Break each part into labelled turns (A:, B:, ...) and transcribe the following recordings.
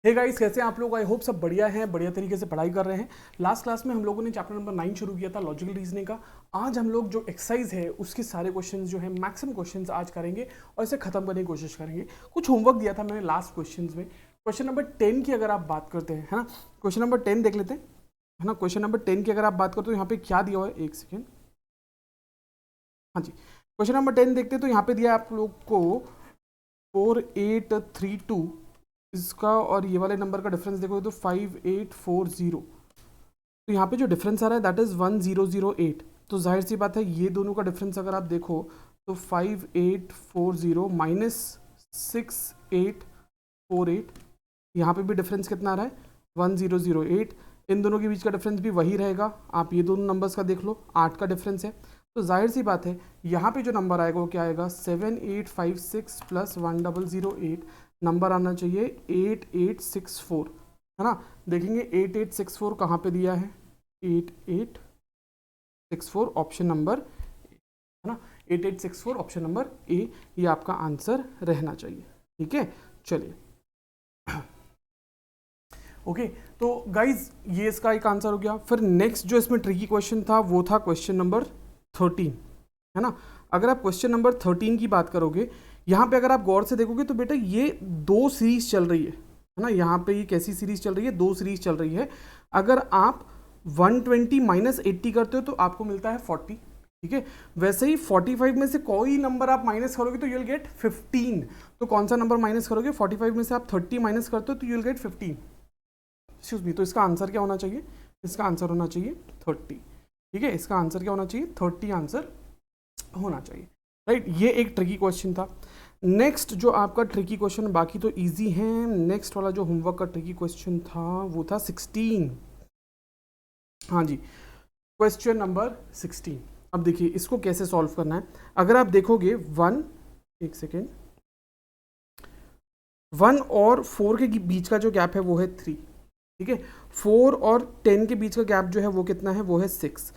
A: Hey guys, कैसे हैं आप लोग। आई होप सब बढ़िया हैं, बढ़िया तरीके से पढ़ाई कर रहे हैं। लास्ट क्लास में हम लोगों ने चैप्टर नंबर 9 शुरू किया था, लॉजिकल रीजनिंग का। आज हम लोग जो एक्सरसाइज है उसके सारे क्वेश्चंस जो है, मैक्सिमम क्वेश्चंस आज करेंगे और इसे खत्म करने की कोशिश करेंगे। कुछ होमवर्क दिया था मैंने लास्ट क्वेश्चंस में। क्वेश्चन नंबर 10 की अगर आप बात करते हैं, है ना, क्वेश्चन नंबर 10 देख लेते हैं, है ना। क्वेश्चन नंबर 10 की अगर आप बात करते हो, यहाँ पे क्या दिया हुआ है, एक सेकेंड। हाँ जी, क्वेश्चन नंबर 10 देखते हैं तो यहाँ पे दिया है आप लोग को 4832, इसका और ये वाले नंबर का डिफरेंस देखोगे तो 5840। तो यहाँ पे जो डिफरेंस आ रहा है दैट इज 1008। तो जाहिर सी बात है ये दोनों का डिफरेंस अगर आप देखो तो 5840 माइनस 6848, यहाँ पे भी डिफरेंस कितना आ रहा है 1008। इन दोनों के बीच का डिफरेंस भी वही रहेगा, आप ये दोनों नंबर्स का देख लो, 8 का डिफरेंस है। तो जाहिर सी बात है यहाँ पे जो नंबर आएगा वो क्या आएगा, 7856 प्लस 1008, नंबर आना चाहिए 8864, है ना। देखेंगे 8864 कहाँ पे दिया है, 8864 ऑप्शन नंबर, है ना, 8864 ऑप्शन नंबर ए, ये आपका आंसर रहना चाहिए। ठीक है, चलिए ओके। तो गाइज ये इसका एक आंसर हो गया। फिर नेक्स्ट जो इसमें ट्रिकी क्वेश्चन था वो था क्वेश्चन नंबर 13, है ना। अगर आप क्वेश्चन नंबर 13 की बात करोगे, यहाँ पे अगर आप गौर से देखोगे तो बेटा ये दो सीरीज चल रही है ना। यहाँ पे ये कैसी सीरीज चल रही है, दो सीरीज चल रही है। अगर आप 120 माइनस 80 करते हो तो आपको मिलता है 40, ठीक है। वैसे ही 45 में से कोई नंबर आप माइनस करोगे तो यूल गेट 15। तो कौन सा नंबर माइनस करोगे, 45 में से आप 30 माइनस करते हो तो यूल गेट 15। एक्सक्यूज मी, तो इसका आंसर क्या होना चाहिए, इसका आंसर होना चाहिए 30, ठीक है। इसका आंसर क्या होना चाहिए, 30 आंसर होना चाहिए, राइट। ये एक ट्रिकी क्वेश्चन था। नेक्स्ट जो आपका ट्रिकी क्वेश्चन, बाकी तो इजी है, नेक्स्ट वाला जो होमवर्क का ट्रिकी क्वेश्चन था वो था 16। हाँ जी, क्वेश्चन नंबर 16। अब देखिए इसको कैसे सॉल्व करना है। अगर आप देखोगे 1, एक सेकेंड, 1 और 4 के बीच का जो गैप है वो है 3, ठीक है। 4 और 10 के बीच का गैप जो है वो कितना है, वो है 6।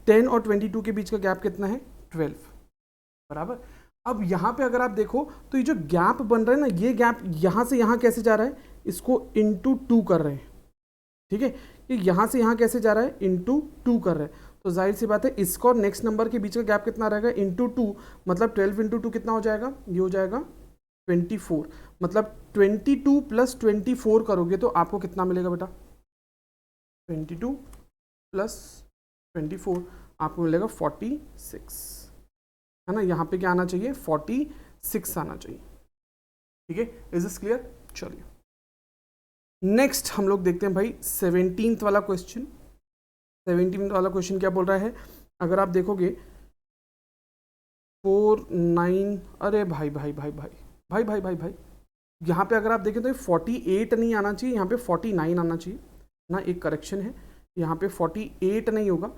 A: 10 और 22 के बीच का गैप कितना है, 12, बराबर। अब यहाँ पे अगर आप देखो तो ये जो गैप बन रहा है ना, ये गैप यहाँ से यहाँ कैसे जा रहा है, इसको इंटू 2 कर रहे हैं, ठीक है। ये यहाँ से यहाँ कैसे जा रहा है, इंटू 2 कर रहे हैं। तो जाहिर सी बात है इसका और नेक्स्ट नंबर के बीच का गैप कितना रहेगा, इंटू 2, मतलब 12 इंटू 2 कितना हो जाएगा, ये हो जाएगा 24। मतलब 22 प्लस 24 करोगे तो आपको कितना मिलेगा बेटा, 22 प्लस 24 आपको मिलेगा 46, है ना। यहाँ पे क्या आना चाहिए, 46 आना चाहिए, ठीक है। Is this clear. चलिए नेक्स्ट हम लोग देखते हैं भाई 17th वाला क्वेश्चन। 17th वाला क्वेश्चन क्या बोल रहा है, अगर आप देखोगे 4 9, अरे भाई भाई भाई भाई भाई भाई भाई भाई, यहाँ पे अगर आप देखें तो 48 नहीं आना चाहिए, यहाँ पे 49 आना चाहिए ना। एक करेक्शन है, यहाँ पे 48 नहीं होगा।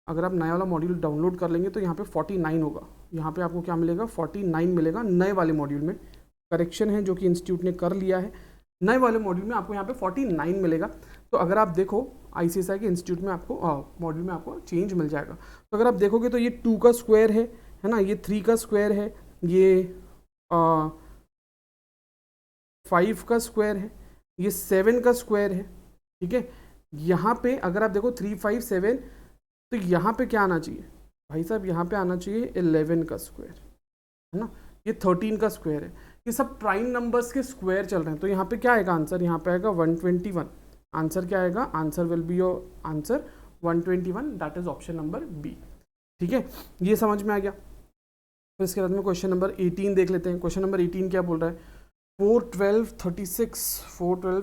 A: अगर आप नया वाला मॉड्यूल डाउनलोड कर लेंगे तो यहाँ पे 49 होगा। यहाँ पे आपको क्या मिलेगा, 49 मिलेगा नए वाले मॉड्यूल में। करेक्शन है जो कि इंस्टीट्यूट ने कर लिया है, नए वाले मॉड्यूल में आपको यहाँ पे 49 मिलेगा। तो अगर आप देखो ICSI के इंस्टीट्यूट में आपको मॉड्यूल में आपको चेंज मिल जाएगा। तो अगर आप देखोगे तो ये 2 का स्क्वायर है ना, ये 3 का स्क्वायर है, ये 5 का स्क्वायर है, ये 7 का स्क्वायर है, ठीक है। यहाँ पे अगर आप देखो 3 5 7, तो यहाँ पे क्या आना चाहिए भाई साहब, यहाँ पे आना चाहिए 11 का स्क्वायर, है ना। ये 13 का स्क्वायर है। ये सब प्राइम नंबर्स के स्क्वायर चल रहे हैं। तो यहाँ पे क्या आएगा आंसर, यहाँ पे आएगा 121। आंसर क्या आएगा, answer will be your answer 121, that is option number B, ठीक है। ये समझ में आ गया। फिर इसके बाद में क्वेश्चन नंबर 18 देख लेते हैं। क्वेश्चन नंबर 18 क्या बोल रहा है, 4 12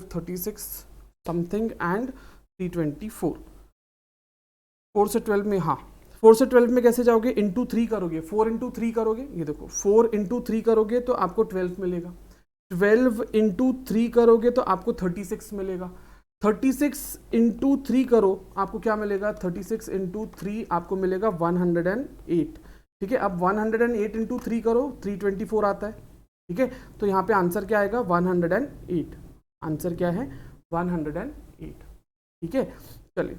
A: 36 समथिंग एंड 324। 4 से 12 में, हाँ 4 से 12 में कैसे जाओगे, इंटू 3 करोगे, 4 इंटू 3 करोगे, ये देखो 4 इंटू 3 करोगे तो आपको 12 मिलेगा। 12 इंटू 3 करोगे तो आपको 36 मिलेगा। 36 इंटू 3 करो, आपको क्या मिलेगा, 36 इंटू 3 आपको मिलेगा 108, ठीक है। अब 108 इंटू 3 करो, 324 आता है, ठीक है। तो यहाँ पे आंसर क्या आएगा, 108। आंसर क्या है, 108, ठीक है। चलिए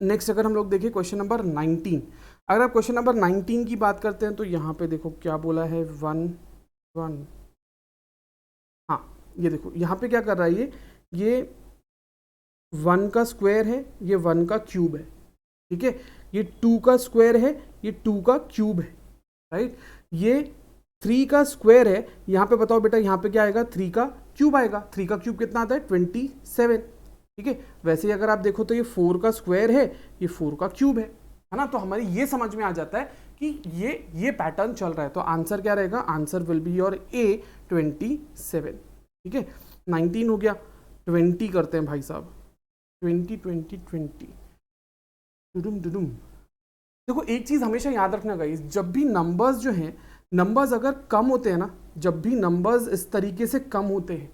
A: नेक्स्ट अगर हम लोग देखें क्वेश्चन नंबर 19। अगर आप क्वेश्चन नंबर 19 की बात करते हैं तो यहाँ पे देखो क्या बोला है, 1 1, हाँ ये देखो यहाँ पे क्या कर रहा है, ये 1 का स्क्वायर है, ये 1 का क्यूब है, ठीक है, ये 2 का स्क्वायर है, ये 2 का क्यूब है, राइट, ये 3 का स्क्वायर है, यहाँ पे बताओ बेटा यहाँ पे क्या आएगा, 3 का क्यूब आएगा, 3 का क्यूब कितना आता है 27, ठीक है। वैसे ही अगर आप देखो तो ये 4 का स्क्वायर है, ये 4 का क्यूब है ना, तो हमारी ये समझ में आ जाता है कि ये पैटर्न चल रहा है। तो आंसर क्या रहेगा, आंसर विल बी योर ए 27, ठीक है। 19 हो गया, 20 करते हैं भाई साहब, 20 डुडुम डुडुम। देखो एक चीज हमेशा याद रखना गाइस, जब भी नंबर्स जो हैं, नंबर्स अगर कम होते हैं ना, जब भी नंबर्स इस तरीके से कम होते हैं,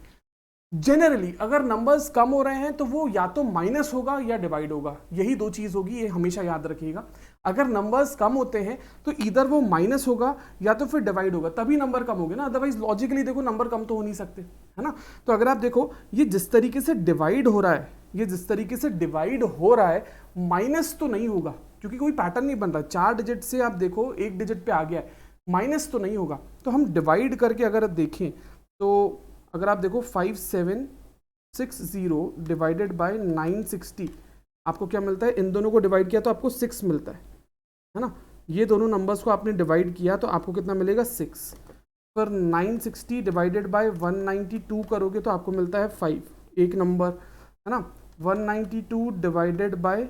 A: जनरली अगर नंबर्स कम हो रहे हैं तो वो या तो माइनस होगा या डिवाइड होगा, यही दो चीज होगी, ये हमेशा याद रखिएगा। अगर नंबर्स कम होते हैं तो इधर वो माइनस होगा या तो फिर डिवाइड होगा, तभी नंबर कम होंगे ना, अदरवाइज लॉजिकली देखो नंबर कम तो हो नहीं सकते, है ना। तो अगर आप देखो ये जिस तरीके से डिवाइड हो रहा है, ये जिस तरीके से डिवाइड हो रहा है, माइनस तो नहीं होगा क्योंकि कोई पैटर्न नहीं बन रहा। 4 डिजिट से आप देखो 1 डिजिट पे आ गया है, माइनस तो नहीं होगा। तो हम डिवाइड करके अगर देखें तो अगर आप देखो 5760 डिवाइडेड बाय 960, आपको क्या मिलता है, इन दोनों को डिवाइड किया तो आपको 6 मिलता है ना। ये दोनों नंबर्स को आपने डिवाइड किया तो आपको कितना मिलेगा 6। पर 960 डिवाइडेड बाय 192 करोगे तो आपको मिलता है 5, एक नंबर, है ना। 192 डिवाइडेड बाय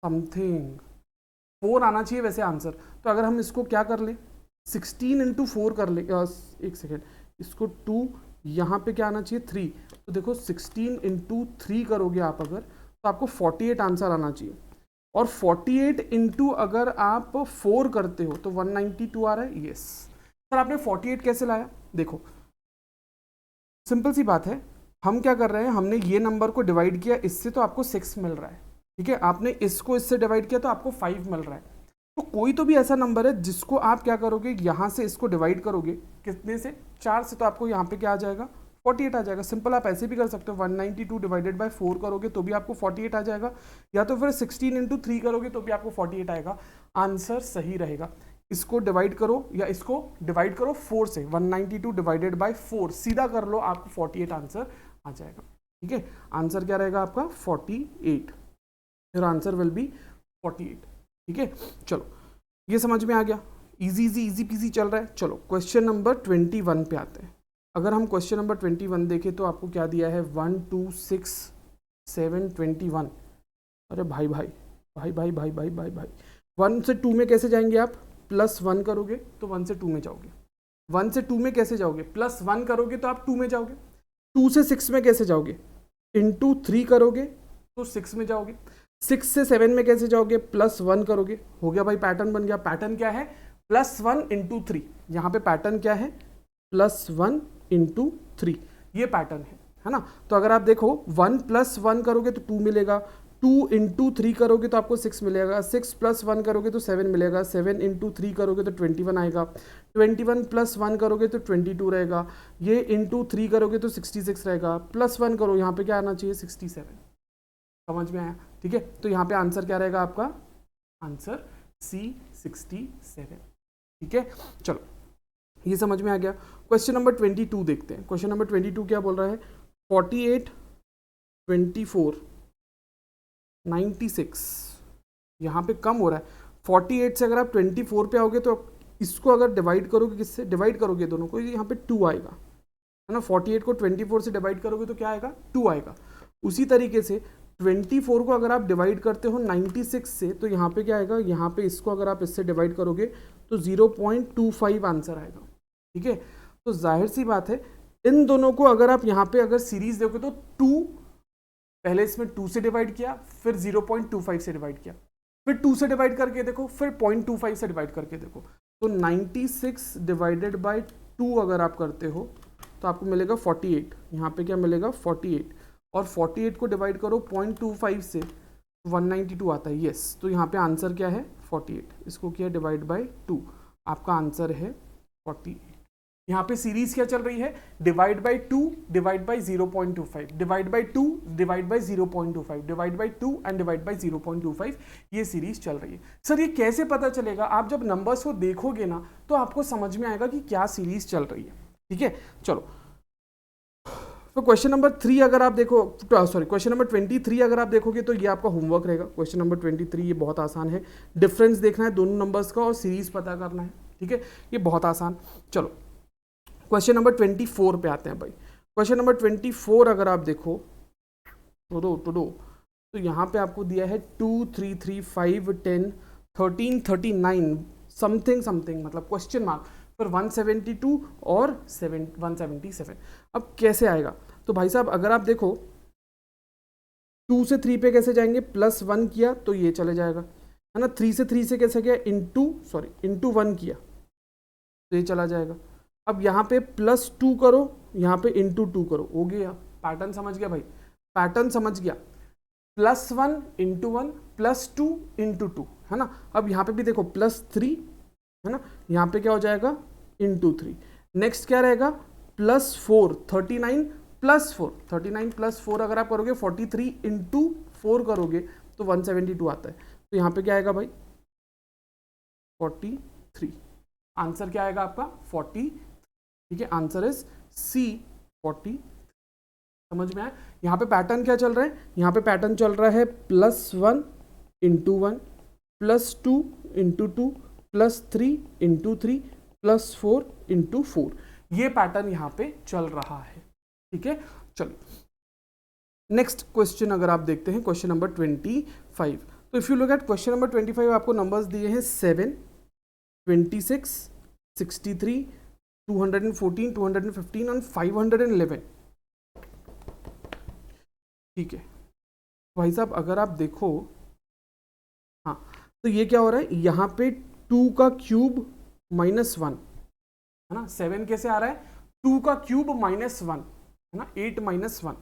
A: समथिंग 4 आना चाहिए वैसे आंसर। तो अगर हम इसको क्या कर ले, 16 इंटू 4 कर ले, एक सेकेंड, इसको 2, यहाँ पे क्या आना चाहिए 3, तो देखो 16 इंटू 3 करोगे आप अगर, तो आपको 48 आंसर आना चाहिए। और 48 इंटू अगर आप 4 करते हो तो 192 आ रहा है। यस सर, आपने 48 कैसे लाया, देखो सिंपल सी बात है, हम क्या कर रहे हैं, हमने ये नंबर को डिवाइड किया इससे तो आपको 6 मिल रहा है, ठीक है, आपने इसको इससे डिवाइड किया तो आपको 5 मिल रहा है। तो कोई तो भी ऐसा नंबर है जिसको आप क्या करोगे, यहाँ से इसको डिवाइड करोगे, कितने से, 4 से, तो आपको यहाँ पे क्या आ जाएगा 48 आ जाएगा। सिंपल आप ऐसे भी कर सकते हो, 192 डिवाइडेड बाय 4 करोगे तो भी आपको 48 आ जाएगा, या तो फिर 16 इंटू 3 करोगे तो भी आपको 48 आएगा। आंसर सही रहेगा। इसको डिवाइड करो या इसको डिवाइड करो 4 से, 192 डिवाइडेड बाय 4 सीधा कर लो, आपको 48 आंसर आ जाएगा, ठीक है। आंसर क्या रहेगा आपका 48, फिर आंसर विल बी 48, ठीक है। चलो ये समझ में आ गया, इजी पीजी चल रहा है। चलो क्वेश्चन नंबर 21 पे आते हैं। अगर हम क्वेश्चन नंबर 21 देखें तो आपको क्या दिया है, 1 2 6 7 21। अरे भाई भाई भाई भाई भाई भाई भाई भाई 1 से 2 में कैसे जाएंगे आप, +1 करोगे तो 1 से 2 में जाओगे। 1 से 2 में कैसे जाओगे, +1 करोगे तो आप 2 में जाओगे। 2 से 6 में कैसे जाओगे, इंटू 3 करोगे तो 6 में जाओगे। 6 से 7 में कैसे जाओगे, +1 करोगे। हो गया भाई, पैटर्न बन गया। पैटर्न क्या है, +1 इंटू 3। यहाँ पे पैटर्न क्या है, +1 इंटू 3, ये पैटर्न है ना। तो अगर आप देखो 1 + 1 करोगे तो 2 मिलेगा, 2 इंटू 3 करोगे तो आपको 6 मिलेगा, 6 + 1 करोगे तो 7 मिलेगा, 7 इंटू 3 करोगे तो 21 आएगा, 21 + 1 करोगे तो 22 रहेगा, ये इंटू 3 करोगे तो 66 रहेगा, +1 करो, यहाँ पे क्या आना चाहिए 67। समझ में आया, ठीक है। तो यहाँ पे आंसर क्या रहेगा आपका, आंसर C 67, ठीक है। चलो ये समझ में आ गया। क्वेश्चन नंबर 22 देखते हैं। क्वेश्चन नंबर 22 क्या बोल रहा है, 48 24 96, यहाँ पे कम हो रहा है। 48 से अगर आप 24 पे आओगे तो इसको अगर डिवाइड करोगे, किससे डिवाइड करोगे दोनों को, यहाँ पे 2 आएगा, है ना। 48 को 24 से डिवाइड करोगे तो क्या आएगा, 2 आएगा। उसी तरीके से 24 को अगर आप डिवाइड करते हो 96 से तो यहाँ पे क्या आएगा, यहाँ पे इसको अगर आप इससे डिवाइड करोगे तो 0.25 आंसर आएगा, ठीक है। तो जाहिर सी बात है, इन दोनों को अगर आप यहाँ पे अगर सीरीज देखो तो 2, पहले इसमें 2 से डिवाइड किया, फिर 0.25 से डिवाइड किया, फिर 2 से डिवाइड करके देखो, फिर 0.25 से डिवाइड करके देखो। तो 96 डिवाइडेड बाय 2 अगर आप करते हो तो आपको मिलेगा 48, यहाँ पे क्या मिलेगा 48, और 48 को डिवाइड करो 0.25 से, 192 आता है। यस, तो यहाँ पे आंसर क्या है 48, इसको किया डिवाइड बाय 2, आपका आंसर है 48। यहाँ पे सीरीज क्या चल रही है, divide by 2 divide by 0.25, divide by 2 divide by 0.25, divide by 2 and divide by 0.25, ये सीरीज चल रही है। सर ये कैसे पता चलेगा, आप जब नंबर्स को देखोगे ना तो आपको समझ में आएगा कि क्या सीरीज चल रही है, ठीक है। चलो तो क्वेश्चन नंबर 3 अगर आप देखो, सॉरी क्वेश्चन नंबर 23 अगर आप देखोगे तो ये आपका होमवर्क रहेगा। क्वेश्चन नंबर 23 ये बहुत आसान है, डिफरेंस देखना है दोनों नंबर्स का और सीरीज पता करना है, ठीक है, ये बहुत आसान। चलो क्वेश्चन नंबर 24 पे आते हैं भाई। क्वेश्चन नंबर 24 अगर आप देखो तो यहाँ पे आपको दिया है 2 3 3 5 10 13 39 समथिंग समथिंग, मतलब क्वेश्चन मार्क, फिर 172 और 177। अब कैसे आएगा? तो भाई साहब अगर आप देखो 2 से 3 पे कैसे जाएंगे, +1 किया तो ये चले जाएगा, है ना। 3 से 3 से कैसे गया, इंटू 1 किया तो ये चला जाएगा। अब यहाँ पे +2 करो, यहाँ पे इंटू 2 करो, हो गया। पैटर्न समझ गया भाई, पैटर्न समझ गया। +1 इंटू 1 +2 इंटू 2, है ना। अब यहाँ पे भी देखो +3, है ना, यहाँ पे क्या हो जाएगा इंटू 3। नेक्स्ट क्या रहेगा, +4 39 + 4 अगर आप करोगे 43 इंटू 4 करोगे तो 172 आता है। तो यहाँ पे क्या आएगा भाई 43। आंसर क्या आएगा आपका 40, ठीक है, आंसर इज सी 40। समझ में आया? यहाँ पे पैटर्न क्या चल रहा है, यहाँ पे पैटर्न चल रहा है +1 इंटू 1 +2 इंटू 2 +3 इंटू 3 +4 इंटू 4, ये पैटर्न यहाँ पे चल रहा है, ठीक है। चलो नेक्स्ट क्वेश्चन अगर आप देखते हैं, क्वेश्चन नंबर 25। तो if you look at question number 25, आपको नंबर्स दिए हैं 7 26 63 214 215 और 511, ठीक है भाई साहब। अगर आप देखो, हाँ, तो ये क्या हो रहा है, यहाँ पे 2 का क्यूब -1, है ना। 7 कैसे आ रहा है, 2 का क्यूब -1, है ना, 8 -1।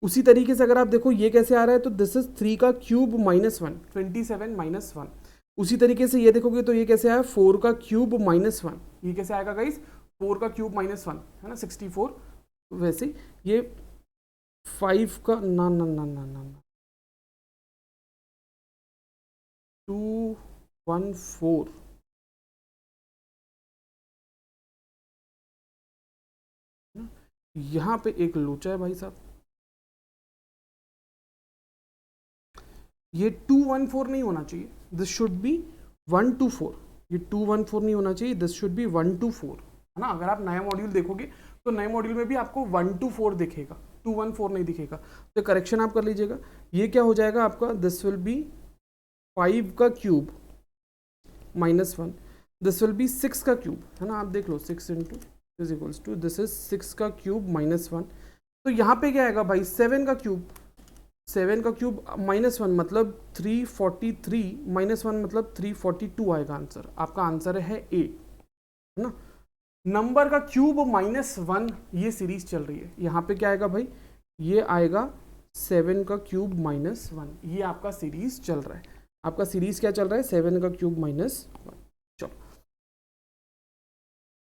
A: उसी तरीके से अगर आप देखो ये कैसे आ रहा है, तो दिस इज 3 का क्यूब -1 27 -1। उसी तरीके से ये देखोगे तो ये कैसे आया, 4 का क्यूब -1, ये कैसे आएगा गाइस, 4 का क्यूब -1, है ना 64। वैसे ये 5 का ना 214, यहां पे एक लोचा है भाई साहब, ये 214 नहीं होना चाहिए, दिस शुड बी 124। ये 214 नहीं होना चाहिए, दिस शुड बी 124, है ना। अगर आप नया मॉड्यूल देखोगे तो नए मॉड्यूल में भी आपको 124 दिखेगा, 214 नहीं दिखेगा। तो करेक्शन आप कर लीजिएगा। ये क्या हो जाएगा आपका, दिस विल बी 5 का क्यूब -1, दिस विल बी 6 का क्यूब, है ना। आप देख लो 6 into is equals to, this is 6 का क्यूब -1। तो यहाँ पे क्या आएगा भाई, 7 का क्यूब, 7 का क्यूब -1 मतलब 343 -1 मतलब 342 आएगा आंसर। आपका आंसर है ए, है ना। नंबर का क्यूब -1, ये सीरीज चल रही है। यहाँ पे क्या आएगा भाई, ये आएगा 7 का क्यूब -1, ये आपका सीरीज चल रहा है। आपका सीरीज क्या चल रहा है, 7 का क्यूब -1। चलो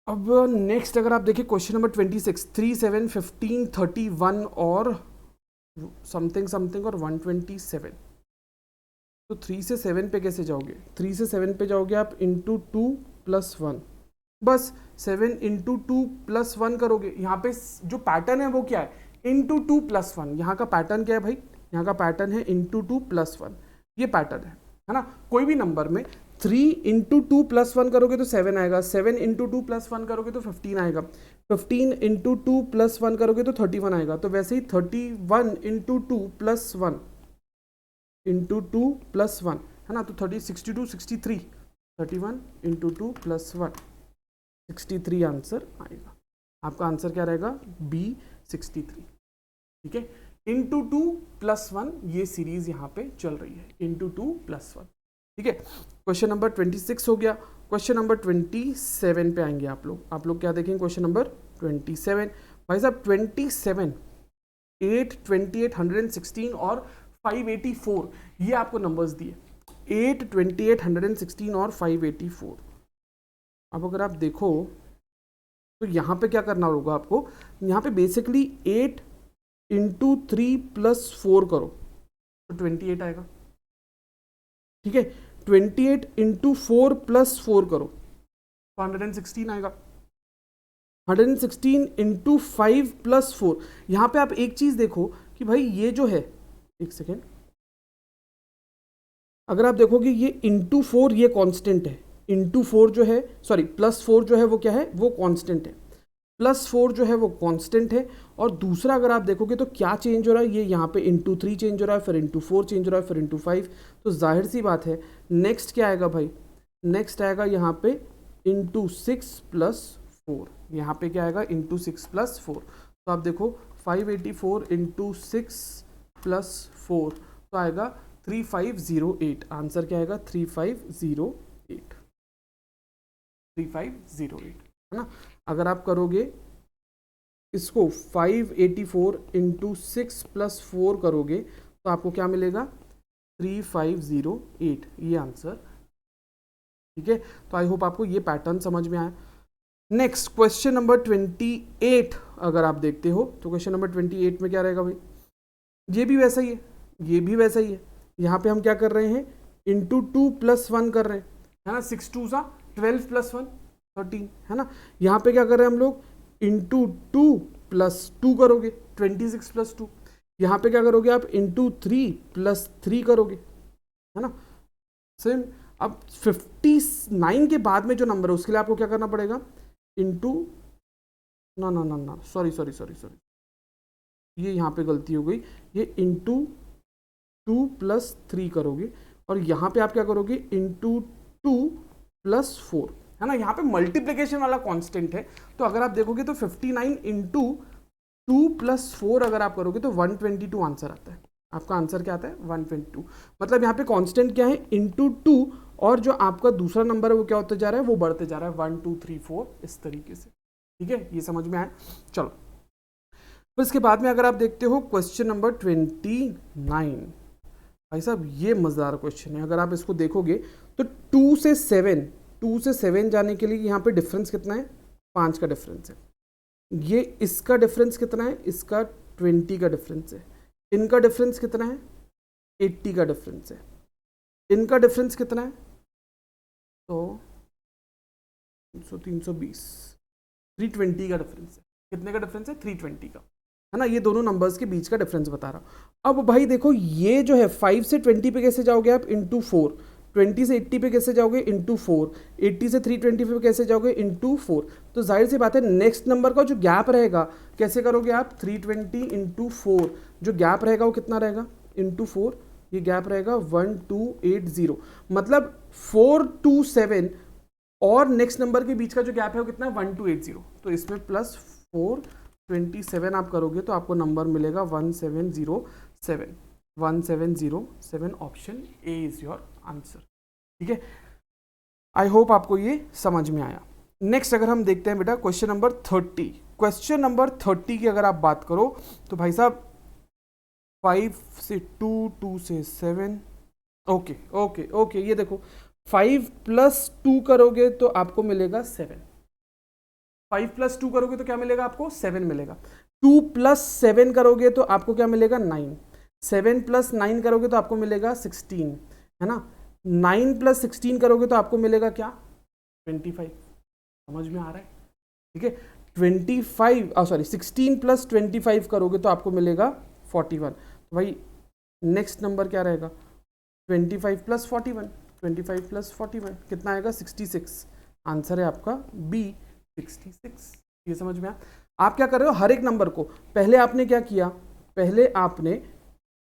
A: अब नेक्स्ट अगर आप देखिए क्वेश्चन नंबर 26, 3 7 15 31 और समथिंग समथिंग और 127। तो 3 से 7 पे कैसे जाओगे, 3 से 7 पे जाओगे आप इंटू 2 + 1, बस 7 इंटू 2 + 1 करोगे। यहाँ पे जो पैटर्न है वो क्या है, इंटू 2 + 1। यहाँ का पैटर्न क्या है भाई, यहाँ का पैटर्न है इंटू 2 + 1, ये पैटर्न है ना। कोई भी नंबर में 3 इंटू 2 + 1 करोगे तो 7 आएगा, 7 इंटू 2 + 1 करोगे तो 15 आएगा, 15 इंटू 2 + 1 करोगे तो 31 आएगा। तो वैसे ही 31 इंटू 2 + 1 इंटू 2 + 1, है ना। तो 62 63, 31 इंटू 2 + 1 63 आंसर आएगा। आपका आंसर क्या रहेगा, बी 63, ठीक है। इंटू 2 + 1 ये सीरीज यहाँ पे चल रही है, इंटू 2 + 1, ठीक है। क्वेश्चन नंबर 26 हो गया। क्वेश्चन नंबर 27 पे आएंगे आप लोग क्या देखेंगे, क्वेश्चन नंबर 27। भाई साहब 27 8 28 116 और 584, ये आपको नंबर्स दिए, 8 28 116 और 584। अब अगर आप देखो तो यहाँ पे क्या करना होगा आपको, यहाँ पे बेसिकली 8 इंटू 3 + 4 करो तो 28 आएगा, ठीक है। 28 इंटू 4 + 4 करो तो 116 आएगा। 116 इंटू 5 प्लस 4। यहाँ पे आप एक चीज देखो कि भाई ये जो है, एक सेकेंड, अगर आप देखोगे ये इंटू 4 ये कांस्टेंट है, इंटू 4 जो है, सॉरी प्लस 4 जो है वो क्या है, वो कांस्टेंट है, प्लस 4 जो है वो कांस्टेंट है। और दूसरा अगर आप देखोगे तो क्या चेंज हो रहा है, ये यहाँ पे इंटू 3 चेंज हो रहा है, फिर इंटू 4 चेंज हो रहा है, फिर इंटू 5। तो जाहिर सी बात है नेक्स्ट क्या आएगा भाई, नेक्स्ट आएगा यहाँ पे इंटू 6 प्लस 4। यहाँ पे क्या आएगा, इंटू 6 प्लस 4। तो आप देखो 584 इंटू 6 प्लस 4 तो आएगा 3508। आंसर क्या आएगा, 3508, 3508, है ना। अगर आप करोगे इसको 584 इंटू 6 प्लस 4 करोगे तो आपको क्या मिलेगा, 3508, ये आंसर। ठीक है, तो आई होप आपको ये पैटर्न समझ में आया। नेक्स्ट क्वेश्चन नंबर 28 अगर आप देखते हो तो क्वेश्चन नंबर 28 में क्या रहेगा भाई, ये भी वैसा ही है, ये भी वैसा ही है। यहाँ पे हम क्या कर रहे हैं, इंटू 2 प्लस 1 कर रहे हैं, है ना। 6 2 सा 12 प्लस 1 13, है ना। यहाँ पे क्या कर रहे हैं हम लोग, इंटू 2 प्लस 2 करोगे 26 प्लस 2। यहाँ पे क्या करोगे आप, इंटू 3 प्लस 3 करोगे, है ना। सेम। अब 59 के बाद में जो नंबर है उसके लिए आपको क्या करना पड़ेगा, इंटू, ना ना ना ना, सॉरी सॉरी सॉरी सॉरी, ये यहाँ पे गलती हो गई, ये इंटू 2 प्लस 3 करोगे और यहाँ पे आप क्या करोगे, इंटू 2 प्लस 4, है ना। यहाँ पे मल्टीप्लीकेशन वाला कांस्टेंट है। तो अगर आप देखोगे तो 59 इंटू 2 प्लस 4 अगर आप करोगे तो 122 आंसर आता है। आपका आंसर क्या आता है, 122। मतलब यहाँ पे कांस्टेंट क्या है, इंटू 2, और जो आपका दूसरा नंबर है वो क्या होता जा रहा है, वो बढ़ते जा रहा है, 1 2 3 4 इस तरीके से। ठीक है, ये समझ में आया। चलो फिर इसके बाद में अगर आप देखते हो क्वेश्चन नंबर 29, भाई साहब ये मजेदार क्वेश्चन है। अगर आप इसको देखोगे तो 2 से 7 जाने के लिए यहाँ पे डिफरेंस कितना है, 5 का डिफरेंस है। ये इसका डिफरेंस कितना है, इसका 20 का डिफरेंस है। इनका डिफरेंस कितना है, 80 का डिफरेंस है। इनका डिफरेंस कितना है, तो 320, 320 का डिफरेंस है। कितने का डिफरेंस है, 320 का, है ना। ये दोनों नंबर्स के बीच का डिफरेंस बता रहा हूं। अब भाई देखो ये जो है 5 से 20 पे कैसे जाओगे आप, इंटू 4, 20 से 80 पे कैसे जाओगे, इंटू 4, 80 से 320 पे कैसे जाओगे, इंटू 4। तो जाहिर सी बात है नेक्स्ट नंबर का जो गैप रहेगा कैसे करोगे आप, 320 इंटू 4, जो गैप रहेगा वो कितना रहेगा, इंटू 4, ये गैप रहेगा 1280। मतलब 427 और नेक्स्ट नंबर के बीच का जो गैप है वो कितना है, 1280। तो इसमें प्लस 427 आप करोगे तो आपको नंबर मिलेगा 1707, 1707। Option A is your answer. ठीक है, आई होप आपको ये समझ में आया। नेक्स्ट अगर हम देखते हैं बेटा क्वेश्चन नंबर 30, क्वेश्चन नंबर 30 की अगर आप बात करो तो भाई साहब 5 से 2, 2 से 7, ओके ओके ओके, ये देखो 5 प्लस 2 करोगे तो आपको मिलेगा 7, 5 प्लस 2 करोगे तो क्या मिलेगा आपको, 7 मिलेगा। 2 प्लस 7 करोगे तो आपको क्या मिलेगा, 9। 7 प्लस 9 करोगे तो आपको मिलेगा 16, है ना। 9 प्लस 16 करोगे तो आपको मिलेगा क्या, 25। समझ में आ रहा है, ठीक है। 16 प्लस 25 करोगे तो आपको मिलेगा 41। तो भाई नेक्स्ट नंबर क्या रहेगा, 25 प्लस 41, 25 प्लस 41 कितना आएगा, 66। आंसर है आपका बी, 66। ये समझ में आया। आप क्या कर रहे हो, हर एक नंबर को पहले आपने क्या किया, पहले आपने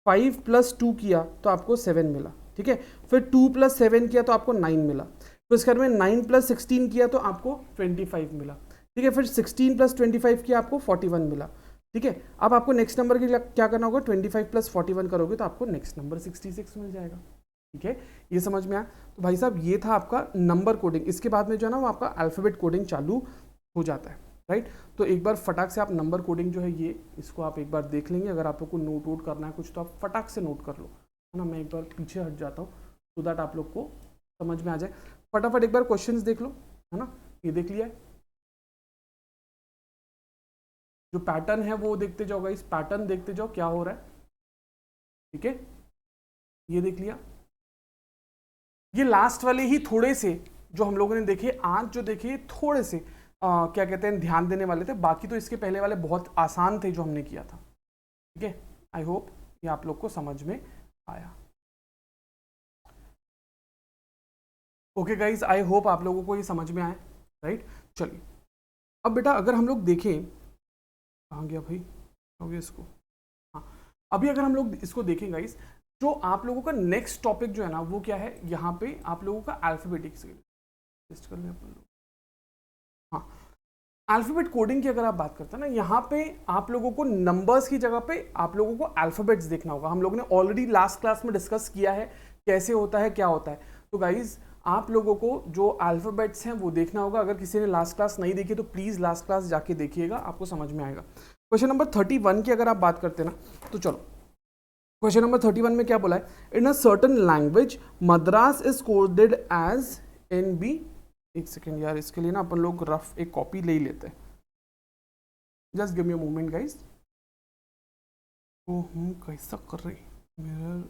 A: 5 प्लस 2 किया तो आपको 7 मिला, ठीक है। फिर 2 प्लस 7 किया तो आपको 9 मिला। फिर इसके बाद में 9 प्लस 16 किया तो आपको 25 मिला, ठीक है। फिर 16 प्लस 25 किया आपको 41 मिला, ठीक है। अब आपको नेक्स्ट नंबर के लिए क्या करना होगा, 25 प्लस 41 करोगे तो आपको नेक्स्ट नंबर 66 मिल जाएगा, ठीक है। ये समझ में आया। तो भाई साहब ये था आपका नंबर कोडिंग। इसके बाद में जो है ना वो आपका अल्फाबेट कोडिंग चालू हो जाता है, राइट। तो एक बार फटाक से आप नंबर कोडिंग जो है ये इसको आप एक बार देख लेंगे। अगर आप लोग को नोट वोट करना है कुछ तो आप फटाक से नोट कर लो, है ना। मैं एक बार पीछे हट जाता हूँ सो दैट आप लोग को समझ में आ जाए। फटाफट एक बार क्वेश्चंस देख लो, है ना। ये देख लिया है, जो पैटर्न है वो देखते जाओ, इस पैटर्न देखते जाओ क्या हो रहा है, ठीक है। ये देख लिया। ये लास्ट वाले ही थोड़े से जो हम लोगों ने देखे आज, जो देखे थोड़े से क्या कहते हैं ध्यान देने वाले थे, बाकी तो इसके पहले वाले बहुत आसान थे जो हमने किया था। ठीक है, आई होप ये आप लोग को समझ में आया। ओके गाइज, आई होप आप लोगों को ये समझ में आया, राइट। चलिए अब बेटा अगर हम लोग देखें, कहाँ गया भाई, हो गया इसको, हाँ अभी अगर हम लोग इसको देखें गाइज, जो आप लोगों का नेक्स्ट टॉपिक जो है ना वो क्या है, यहाँ पे आप लोगों का अल्फाबेटिक्स टेस्ट कर लें अपन लोग। हाँ, अल्फाबेट कोडिंग की अगर आप बात करते हैं ना, यहाँ पे आप लोगों को नंबर्स की जगह पे आप लोगों को अल्फाबेट्स देखना होगा। हम लोगों ने ऑलरेडी लास्ट क्लास में डिस्कस किया है कैसे होता है, क्या होता है। तो गाइज आप लोगों को जो अल्फाबेट्स हैं वो देखना होगा। अगर किसी ने लास्ट क्लास नहीं देखी तो प्लीज़ लास्ट क्लास जाके देखिएगा, आपको समझ में आएगा। क्वेश्चन नंबर 31 की अगर आप बात करते हैं ना, तो चलो क्वेश्चन नंबर 31 में क्या बोला है, in a certain language Madras is coded as NB। एक सेकेंड यार, इसके लिए ना अपन लोग रफ एक कॉपी ले ही लेते हैं, just give me a moment guys. तो हम कैसा कर रहे हैं,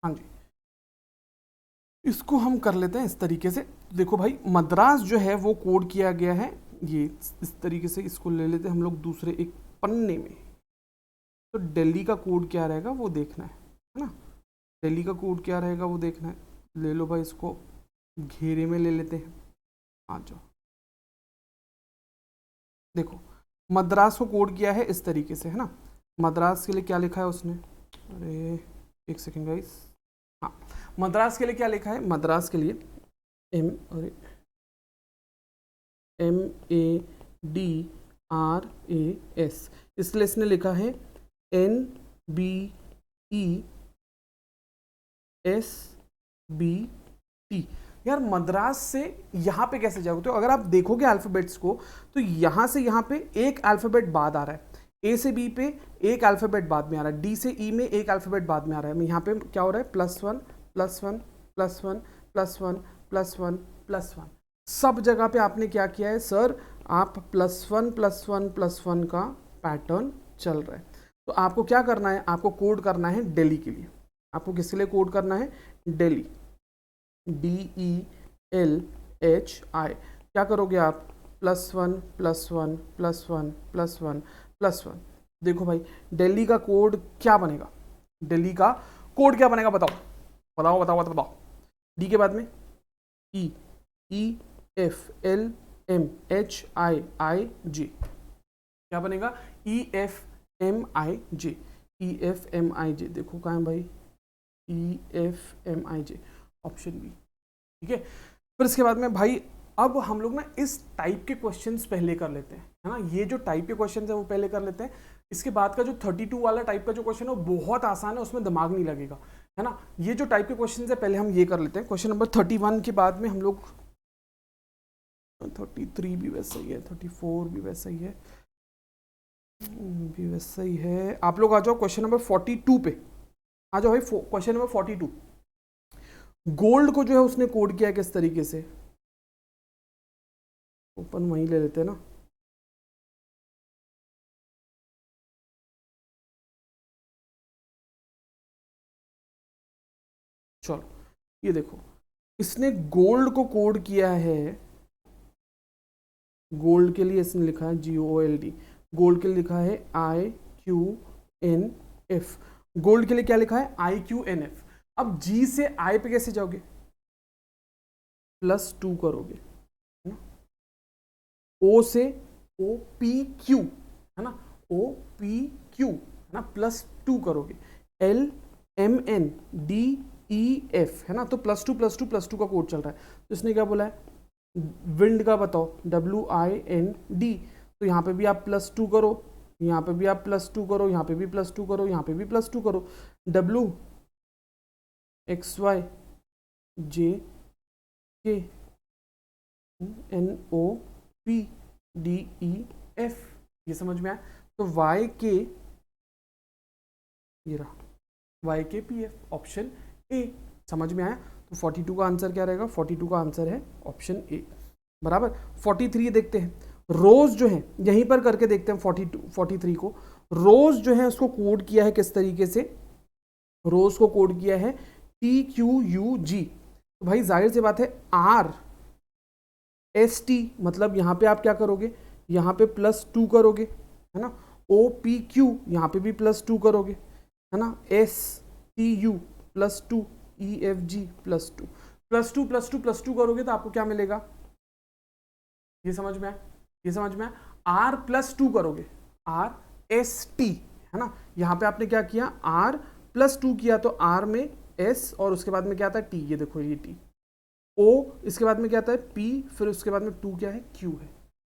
A: हाँ जी, इसको हम कर लेते हैं इस तरीके से। देखो भाई, मद्रास जो है वो कोड किया गया है ये इस तरीके से, इसको ले लेते हैं हम लोग दूसरे एक पन्ने में। तो दिल्ली का कोड क्या रहेगा वो देखना है ना, दिल्ली का कोड क्या रहेगा वो देखना है। ले लो भाई, इसको घेरे में ले लेते हैं, आ जाओ। देखो मद्रास को कोड किया है इस तरीके से, है ना। मद्रास के लिए क्या लिखा है उसने, अरे एक सेकेंड गाइस, हाँ मद्रास के लिए क्या लिखा है, मद्रास के लिए MADRAS, इसलिए इसने लिखा है NBESBT। यार मद्रास से यहाँ पे कैसे जाओगे, तो अगर आप देखोगे अल्फ़ाबेट्स को तो यहाँ से यहाँ पे एक अल्फ़ाबेट बाद आ रहा है, A से B पे एक अल्फ़ाबेट बाद में आ रहा है, D से E में एक अल्फ़ाबेट बाद में आ रहा है। यहाँ पे क्या हो रहा है, +1 +1 +1 +1 +1 +1, सब जगह पे आपने क्या किया है सर, आप +1 +1 +1 का पैटर्न चल रहा है। तो आपको क्या करना है, आपको कोड करना है दिल्ली के लिए। आपको किसके लिए कोड करना है, दिल्ली, DELHI। क्या करोगे आप, +1 +1 +1 +1 +1। देखो भाई दिल्ली का कोड क्या बनेगा, दिल्ली का कोड क्या बनेगा, बताओ बताओ बताओ बताओ बताओ। डी के बाद में EFLMHIIJ, क्या बनेगा, EFMIJ, EFMIJ। देखो कहाँ है भाई, EFMIJ, ऑप्शन बी। ठीक है, फिर इसके बाद में भाई अब हम लोग ना इस टाइप के क्वेश्चंस पहले कर लेते हैं, है ना। ये जो टाइप के क्वेश्चंस है वो पहले कर लेते हैं। इसके बाद का जो 32 वाला टाइप का जो क्वेश्चन है वो बहुत आसान है, उसमें दिमाग नहीं लगेगा, है ना। ये जो टाइप के क्वेश्चंस है पहले हम ये कर लेते हैं। क्वेश्चन नंबर 31 के बाद में हम लोग 33 भी वैसा ही है, 34 भी वैसा ही है, भी वैसा ही है। आप लोग आ जाओ क्वेश्चन नंबर 42 पे, आ जाओ भाई। क्वेश्चन नंबर 42, गोल्ड को जो है उसने कोड किया है किस तरीके से, ओपन वहीं ले लेते हैं ना। चलो ये देखो, इसने गोल्ड को कोड किया है, गोल्ड के लिए इसने लिखा है GOLD, गोल्ड के लिए लिखा है IQNF, गोल्ड के लिए क्या लिखा है, IQNF। अब G से I पे कैसे जाओगे, +2 करोगे, है ना। O से OPQ, है ना, OPQ, है ना, +2 करोगे। LMNDEF, है ना, तो +2 का कोड चल रहा है। तो इसने क्या बोला है, विंड का बताओ, WIND, तो यहाँ पे भी आप +2 करो, यहाँ पे भी आप +2 करो, यहाँ पे भी +2 करो, यहाँ पे भी +2 करो। WXYJKNOPDEF, ये समझ में आया। तो YK, ये रहा YKPF, ऑप्शन ए, समझ में आया। तो 42 का आंसर क्या रहेगा, 42 का आंसर है ऑप्शन ए, बराबर। 43 देखते हैं, रोज जो है यहीं पर करके देखते हैं। 43 को, रोज जो है उसको कोड किया है किस तरीके से, रोज को कोड किया है TQUG। तो तो भाई जाहिर सी बात है आर एस टी, मतलब यहाँ पे आप क्या करोगे, यहाँ पे +2 करोगे, है ना। ओ पी क्यू, यहाँ पे भी +2 करोगे, है ना। एस टी यू +2, ई एफ जी +2, +2 +2 +2 करोगे तो आपको क्या मिलेगा, ये समझ में आया, ये समझ में आया। आर +2 करोगे, आर एस टी, है ना। यहाँ पे आपने क्या किया, आर +2 किया तो आर में एस और उसके बाद में क्या आता है टी, ये देखो ये टी। ओ इसके बाद में क्या आता है पी, फिर उसके बाद में 2 क्या है, क्यू है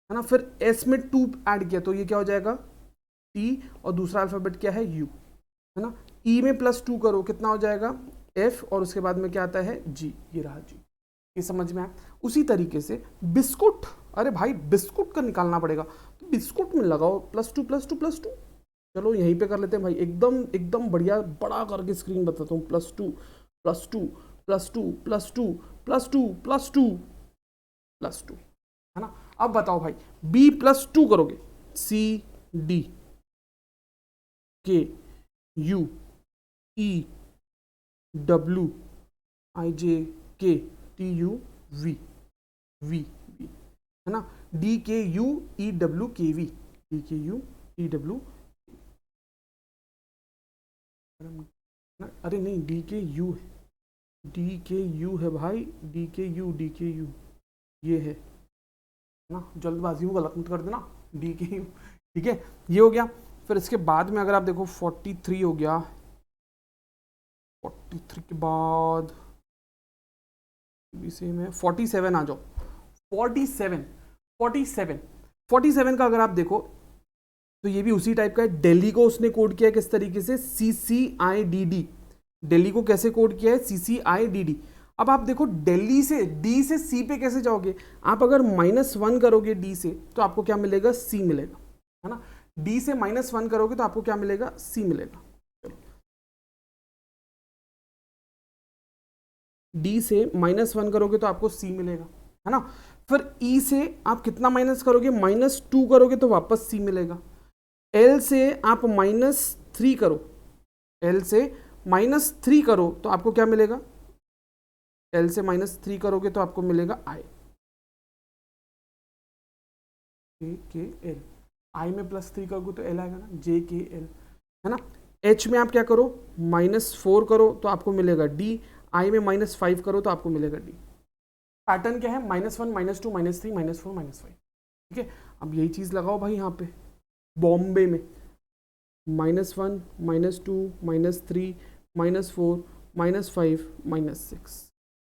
A: ना। फिर एस में 2 ऐड किया तो ये क्या हो जाएगा, टी, और दूसरा अल्फाबेट क्या है, यू, है ना। ई में +2 करो, कितना हो जाएगा, एफ, और उसके बाद में क्या आता है, जी, ये रहा जी। ये समझ में आया। उसी तरीके से बिस्कुट, अरे भाई बिस्कुट का निकालना पड़ेगा, तो बिस्कुट में लगाओ +2 +2 +2। चलो यहीं पे कर लेते हैं भाई, एकदम एकदम बढ़िया बड़ा करके स्क्रीन बताता हूँ, +2 +2 +2 +2 +2 +2 +2, है ना। अब बताओ भाई, b +2 करोगे, C D K U E W I J K T U V V V, है ना। D K U E W K V, D K U E W, अरे नहीं डी के यू है, डी के यू है भाई, D K you, D K you ये है ना, जल्दबाजी में गलत मत कर देना, डी के यू, ठीक है। ये हो गया। फिर इसके बाद में अगर आप देखो 43 हो गया, 43 के बाद सेम है, 47 आ जाओ, 47 47 47 का अगर आप देखो तो ये भी उसी टाइप का है। दिल्ली को उसने कोड किया है किस तरीके से, CCIDD, दिल्ली को कैसे कोड किया है, CCIDD। अब आप देखो दिल्ली से डी से सी पे कैसे जाओगे, आप अगर -1 करोगे डी से तो आपको क्या मिलेगा, सी मिलेगा, है ना। डी से -1 करोगे तो आपको क्या मिलेगा, सी मिलेगा। चलो डी से -1 करोगे तो आपको सी मिलेगा, है ना। फिर ई से आप कितना माइनस करोगे, -2 करोगे तो वापस सी मिलेगा। एल से आप -3 करो, एल से -3 करो तो आपको क्या मिलेगा, एल से -3 करोगे तो आपको मिलेगा आई, के एल, आई में +3 करोगे तो एल आएगा ना, जे के एल, है ना। एच में आप क्या करो, -4 करो तो आपको मिलेगा डी, आई में -5 करो तो आपको मिलेगा डी। पैटर्न क्या है, -1 -2 -3 -4 -5, ठीक है। अब यही चीज़ लगाओ भाई यहाँ पे बॉम्बे में, -1 -2 -3 -4 -5 -6,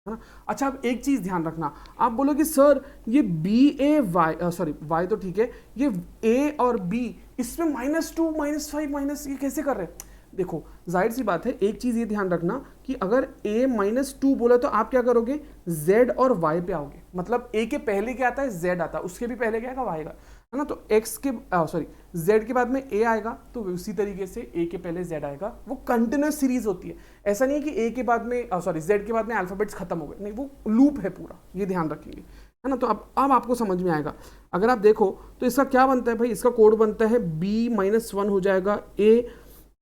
A: है ना। अच्छा अब एक चीज ध्यान रखना, आप बोलोगे सर ये BA सॉरी वाई तो ठीक है, ये A और B इसमें -2 -5 ये कैसे कर रहे हैं। देखो जाहिर सी बात है, एक चीज ये ध्यान रखना कि अगर A -2 बोला तो आप क्या करोगे, Z और Y पे आओगे, मतलब A के पहले क्या आता है, Z आता है, उसके भी पहले क्या आएगा, Y आएगा, है ना। तो X के सॉरी Z के बाद में A आएगा तो उसी तरीके से A के पहले Z आएगा, वो कंटिन्यूस सीरीज होती है। ऐसा नहीं है कि A के बाद में सॉरी Z के बाद में अल्फाबेट्स खत्म हो गए, नहीं, वो लूप है पूरा, ये ध्यान रखेंगे, है ना। तो अब आपको समझ में आएगा। अगर आप देखो तो इसका क्या बनता है भाई, इसका कोड बनता है B -1 हो जाएगा A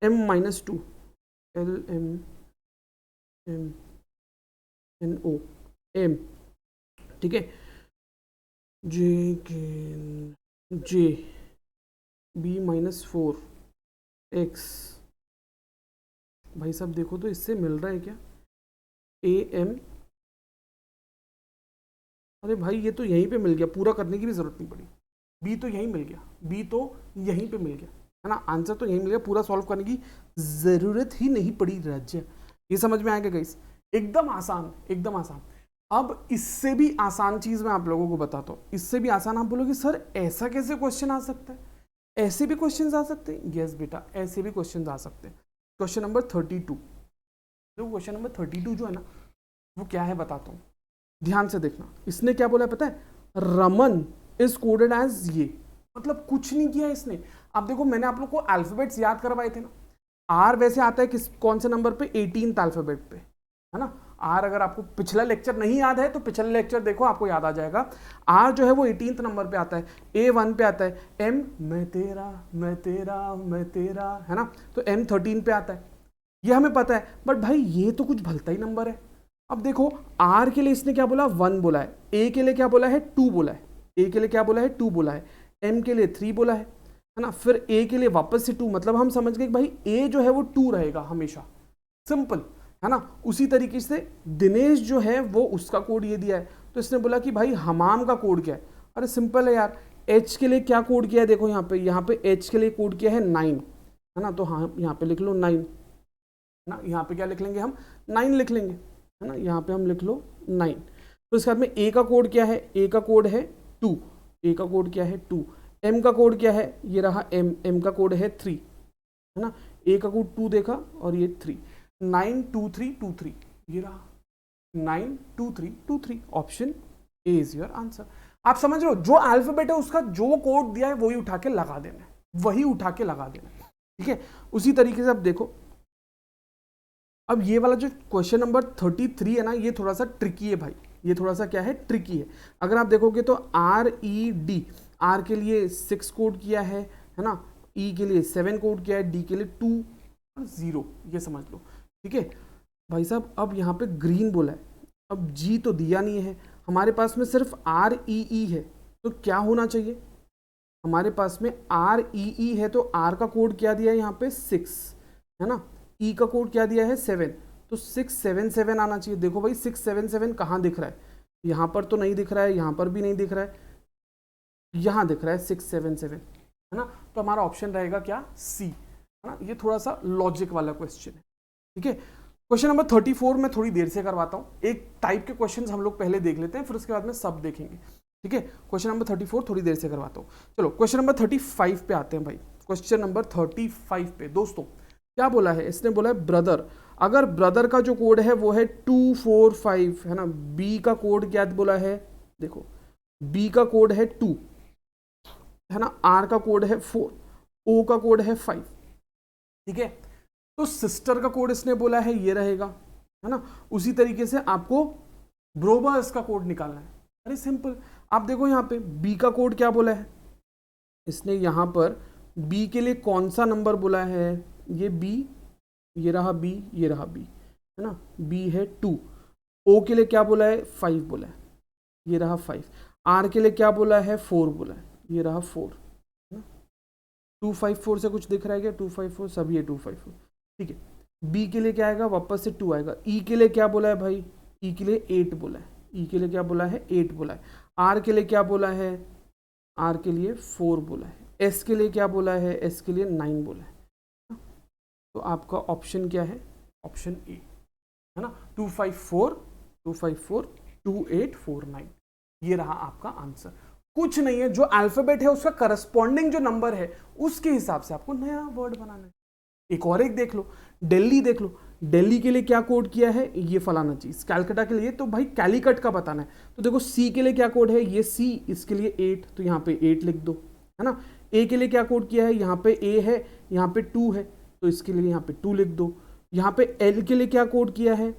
A: M -2 L M M N O M, ठीक है। J के J B -4 X, भाई साहब देखो तो इससे मिल रहा है क्या, A M, अरे भाई ये तो यहीं पे मिल गया, पूरा करने की भी जरूरत नहीं पड़ी, बी तो यहीं मिल गया, बी तो यहीं पे मिल गया, है ना। आंसर तो यहीं मिल गया, पूरा सॉल्व करने की जरूरत ही नहीं पड़ी राज्य। ये समझ में आएगा गाइस, एकदम आसान, एकदम आसान। अब इससे भी आसान चीज मैं आप लोगों को बताता हूँ, इससे भी आसान। आप बोलोगे सर ऐसा कैसे क्वेश्चन आ सकता है, ऐसे भी क्वेश्चन आ सकते हैं, यस बेटा ऐसे भी क्वेश्चन आ सकते हैं। क्वेश्चन नंबर 32, जो क्वेश्चन नंबर 32 जो है ना, वो क्या है बताता हूँ, ध्यान से देखना। इसने क्या बोला पता है, रमन इज कोडेड एज ये, मतलब कुछ नहीं किया इसने। अब देखो मैंने आप लोग को अल्फाबेट्स याद करवाए थे ना, आर वैसे आता है किस कौन से नंबर पे, 18th अल्फाबेट पे, है ना। आर अगर आपको पिछला लेक्चर नहीं याद है तो पिछला लेक्चर देखो, आपको याद आ जाएगा। आर जो है वो 18th नंबर पे आता है, A1 पे आता है, M मैं तेरा मैं तेरा मैं तेरा, है ना। तो M 13 पे आता है, ये हमें पता है। बट भाई ये तो कुछ भलता ही नंबर है, अब देखो आर के लिए इसने क्या बोला 1 बोला है, ए के लिए क्या बोला है 2 बोला है, ए के लिए क्या बोला है 2 बोला है, एम के लिए 3 बोला है ना, फिर ए के लिए वापस से 2, मतलब हम समझ गए कि भाई ए जो है वो 2 रहेगा हमेशा, सिंपल है ना। उसी तरीके से दिनेश जो है वो उसका कोड ये दिया है, तो इसने बोला कि भाई हमाम का कोड क्या है, अरे सिंपल है यार, एच के लिए क्या कोड किया है, देखो यहाँ पे एच के लिए कोड किया है 9 है ना, तो हाँ यहाँ पे लिख लो 9 ना, यहाँ पे क्या लिख लेंगे हम 9 लिख लेंगे है ना, यहाँ पे हम लिख लो 9। तो इसके बाद में ए का कोड क्या है, ए का कोड है 2, ए का कोड क्या है 2, एम का कोड क्या है, ये रहा एम, एम का कोड है 3 है ना, ए का कोड 2 देखा और ये 3, 9 2 3 2 3, ये रहा 9 2 3 2 3, option A is your answer. आप समझ रहे हो, जो अल्फाबेट है उसका जो कोड दिया है वही उठा के लगा देना है, वही उठा के लगा देना है, ठीक है। उसी तरीके से अब देखो, अब ये वाला जो क्वेश्चन नंबर 33 है ना, ये थोड़ा सा ट्रिकी है भाई, ये थोड़ा सा क्या है ट्रिकी है। अगर आप देखोगे तो RED, आर के लिए 6 कोड किया है ना, ई के लिए 7 कोड किया है, डी के लिए 2 और 0, ये समझ लो, ठीक है भाई साहब। अब यहाँ पे ग्रीन बोला है, अब जी तो दिया नहीं है, हमारे पास में सिर्फ REE है, तो क्या होना चाहिए, हमारे पास में REE है, तो आर का कोड क्या दिया है यहाँ पे 6 है ना, ई का कोड क्या दिया है 7, तो 677 आना चाहिए। देखो भाई 677 कहाँ दिख रहा है, यहाँ पर तो नहीं दिख रहा है, यहाँ पर भी नहीं दिख रहा है, यहाँ दिख रहा है 677 है ना, तो हमारा ऑप्शन रहेगा क्या सी है ना। ये थोड़ा सा लॉजिक वाला क्वेश्चन है, ठीक है। क्वेश्चन नंबर 34 मैं थोड़ी देर से करवाता हूँ, एक टाइप के क्वेश्चंस हम लोग पहले देख लेते हैं, फिर उसके बाद में सब देखेंगे, ठीक है। क्वेश्चन नंबर 34 थोड़ी देर से करवाता हूँ। चलो क्वेश्चन नंबर 35 पे आते हैं भाई। क्वेश्चन नंबर 35 पे दोस्तों क्या बोला है, इसने बोला है ब्रदर, अगर ब्रदर का जो कोड है वो है 245 है ना, बी का कोड क्या बोला है, देखो बी का कोड है 2 है ना, आर का कोड है 4, ओ का कोड है 5, ठीक है। तो सिस्टर का कोड इसने बोला है ये रहेगा है ना। उसी तरीके से आपको ब्रोबर्स का कोड निकालना है, अरे सिंपल, आप देखो यहाँ पे बी का कोड क्या बोला है, इसने यहाँ पर बी के लिए कौन सा नंबर बोला है, ये बी, ये रहा बी, ये रहा बी है ना, बी है 2, ओ के लिए क्या बोला है 5 बोला है, ये रहा 5, आर के लिए क्या बोला है 4 बोला है, ये रहा 4 है ना, 254 से कुछ दिख रहा है क्या, 254 सभी है 254, ठीक है। बी के लिए क्या आएगा, वापस से 2 आएगा, ई के लिए क्या बोला है भाई, ई के लिए 8 बोला है, ई के लिए क्या बोला है 8 बोला है, आर के लिए क्या बोला है, आर के लिए 4 बोला है, एस के लिए क्या बोला है, एस के लिए 9 बोला है, तो आपका ऑप्शन क्या है, ऑप्शन ए है ना, 254 254 2849, ये रहा आपका आंसर। कुछ नहीं है, जो अल्फाबेट है उसका करस्पॉन्डिंग जो नंबर है उसके हिसाब से आपको नया वर्ड बनाना है। एक और एक देख लो, दिल्ली देख लो, दिल्ली के लिए क्या कोड किया है, ये फलाना चीज, कैलकाटा के लिए तो भाई कैलिकट का बताना है, तो देखो सी के लिए क्या कोड है, ये सी, इसके लिए 8, तो यहाँ पे 8 लिख दो है ना। ए के लिए क्या कोड किया है, यहाँ पे ए है, यहाँ पे 2 है, तो इसके लिए यहाँ पे 2 लिख दो। यहाँ पे एल के लिए क्या कोड किया है,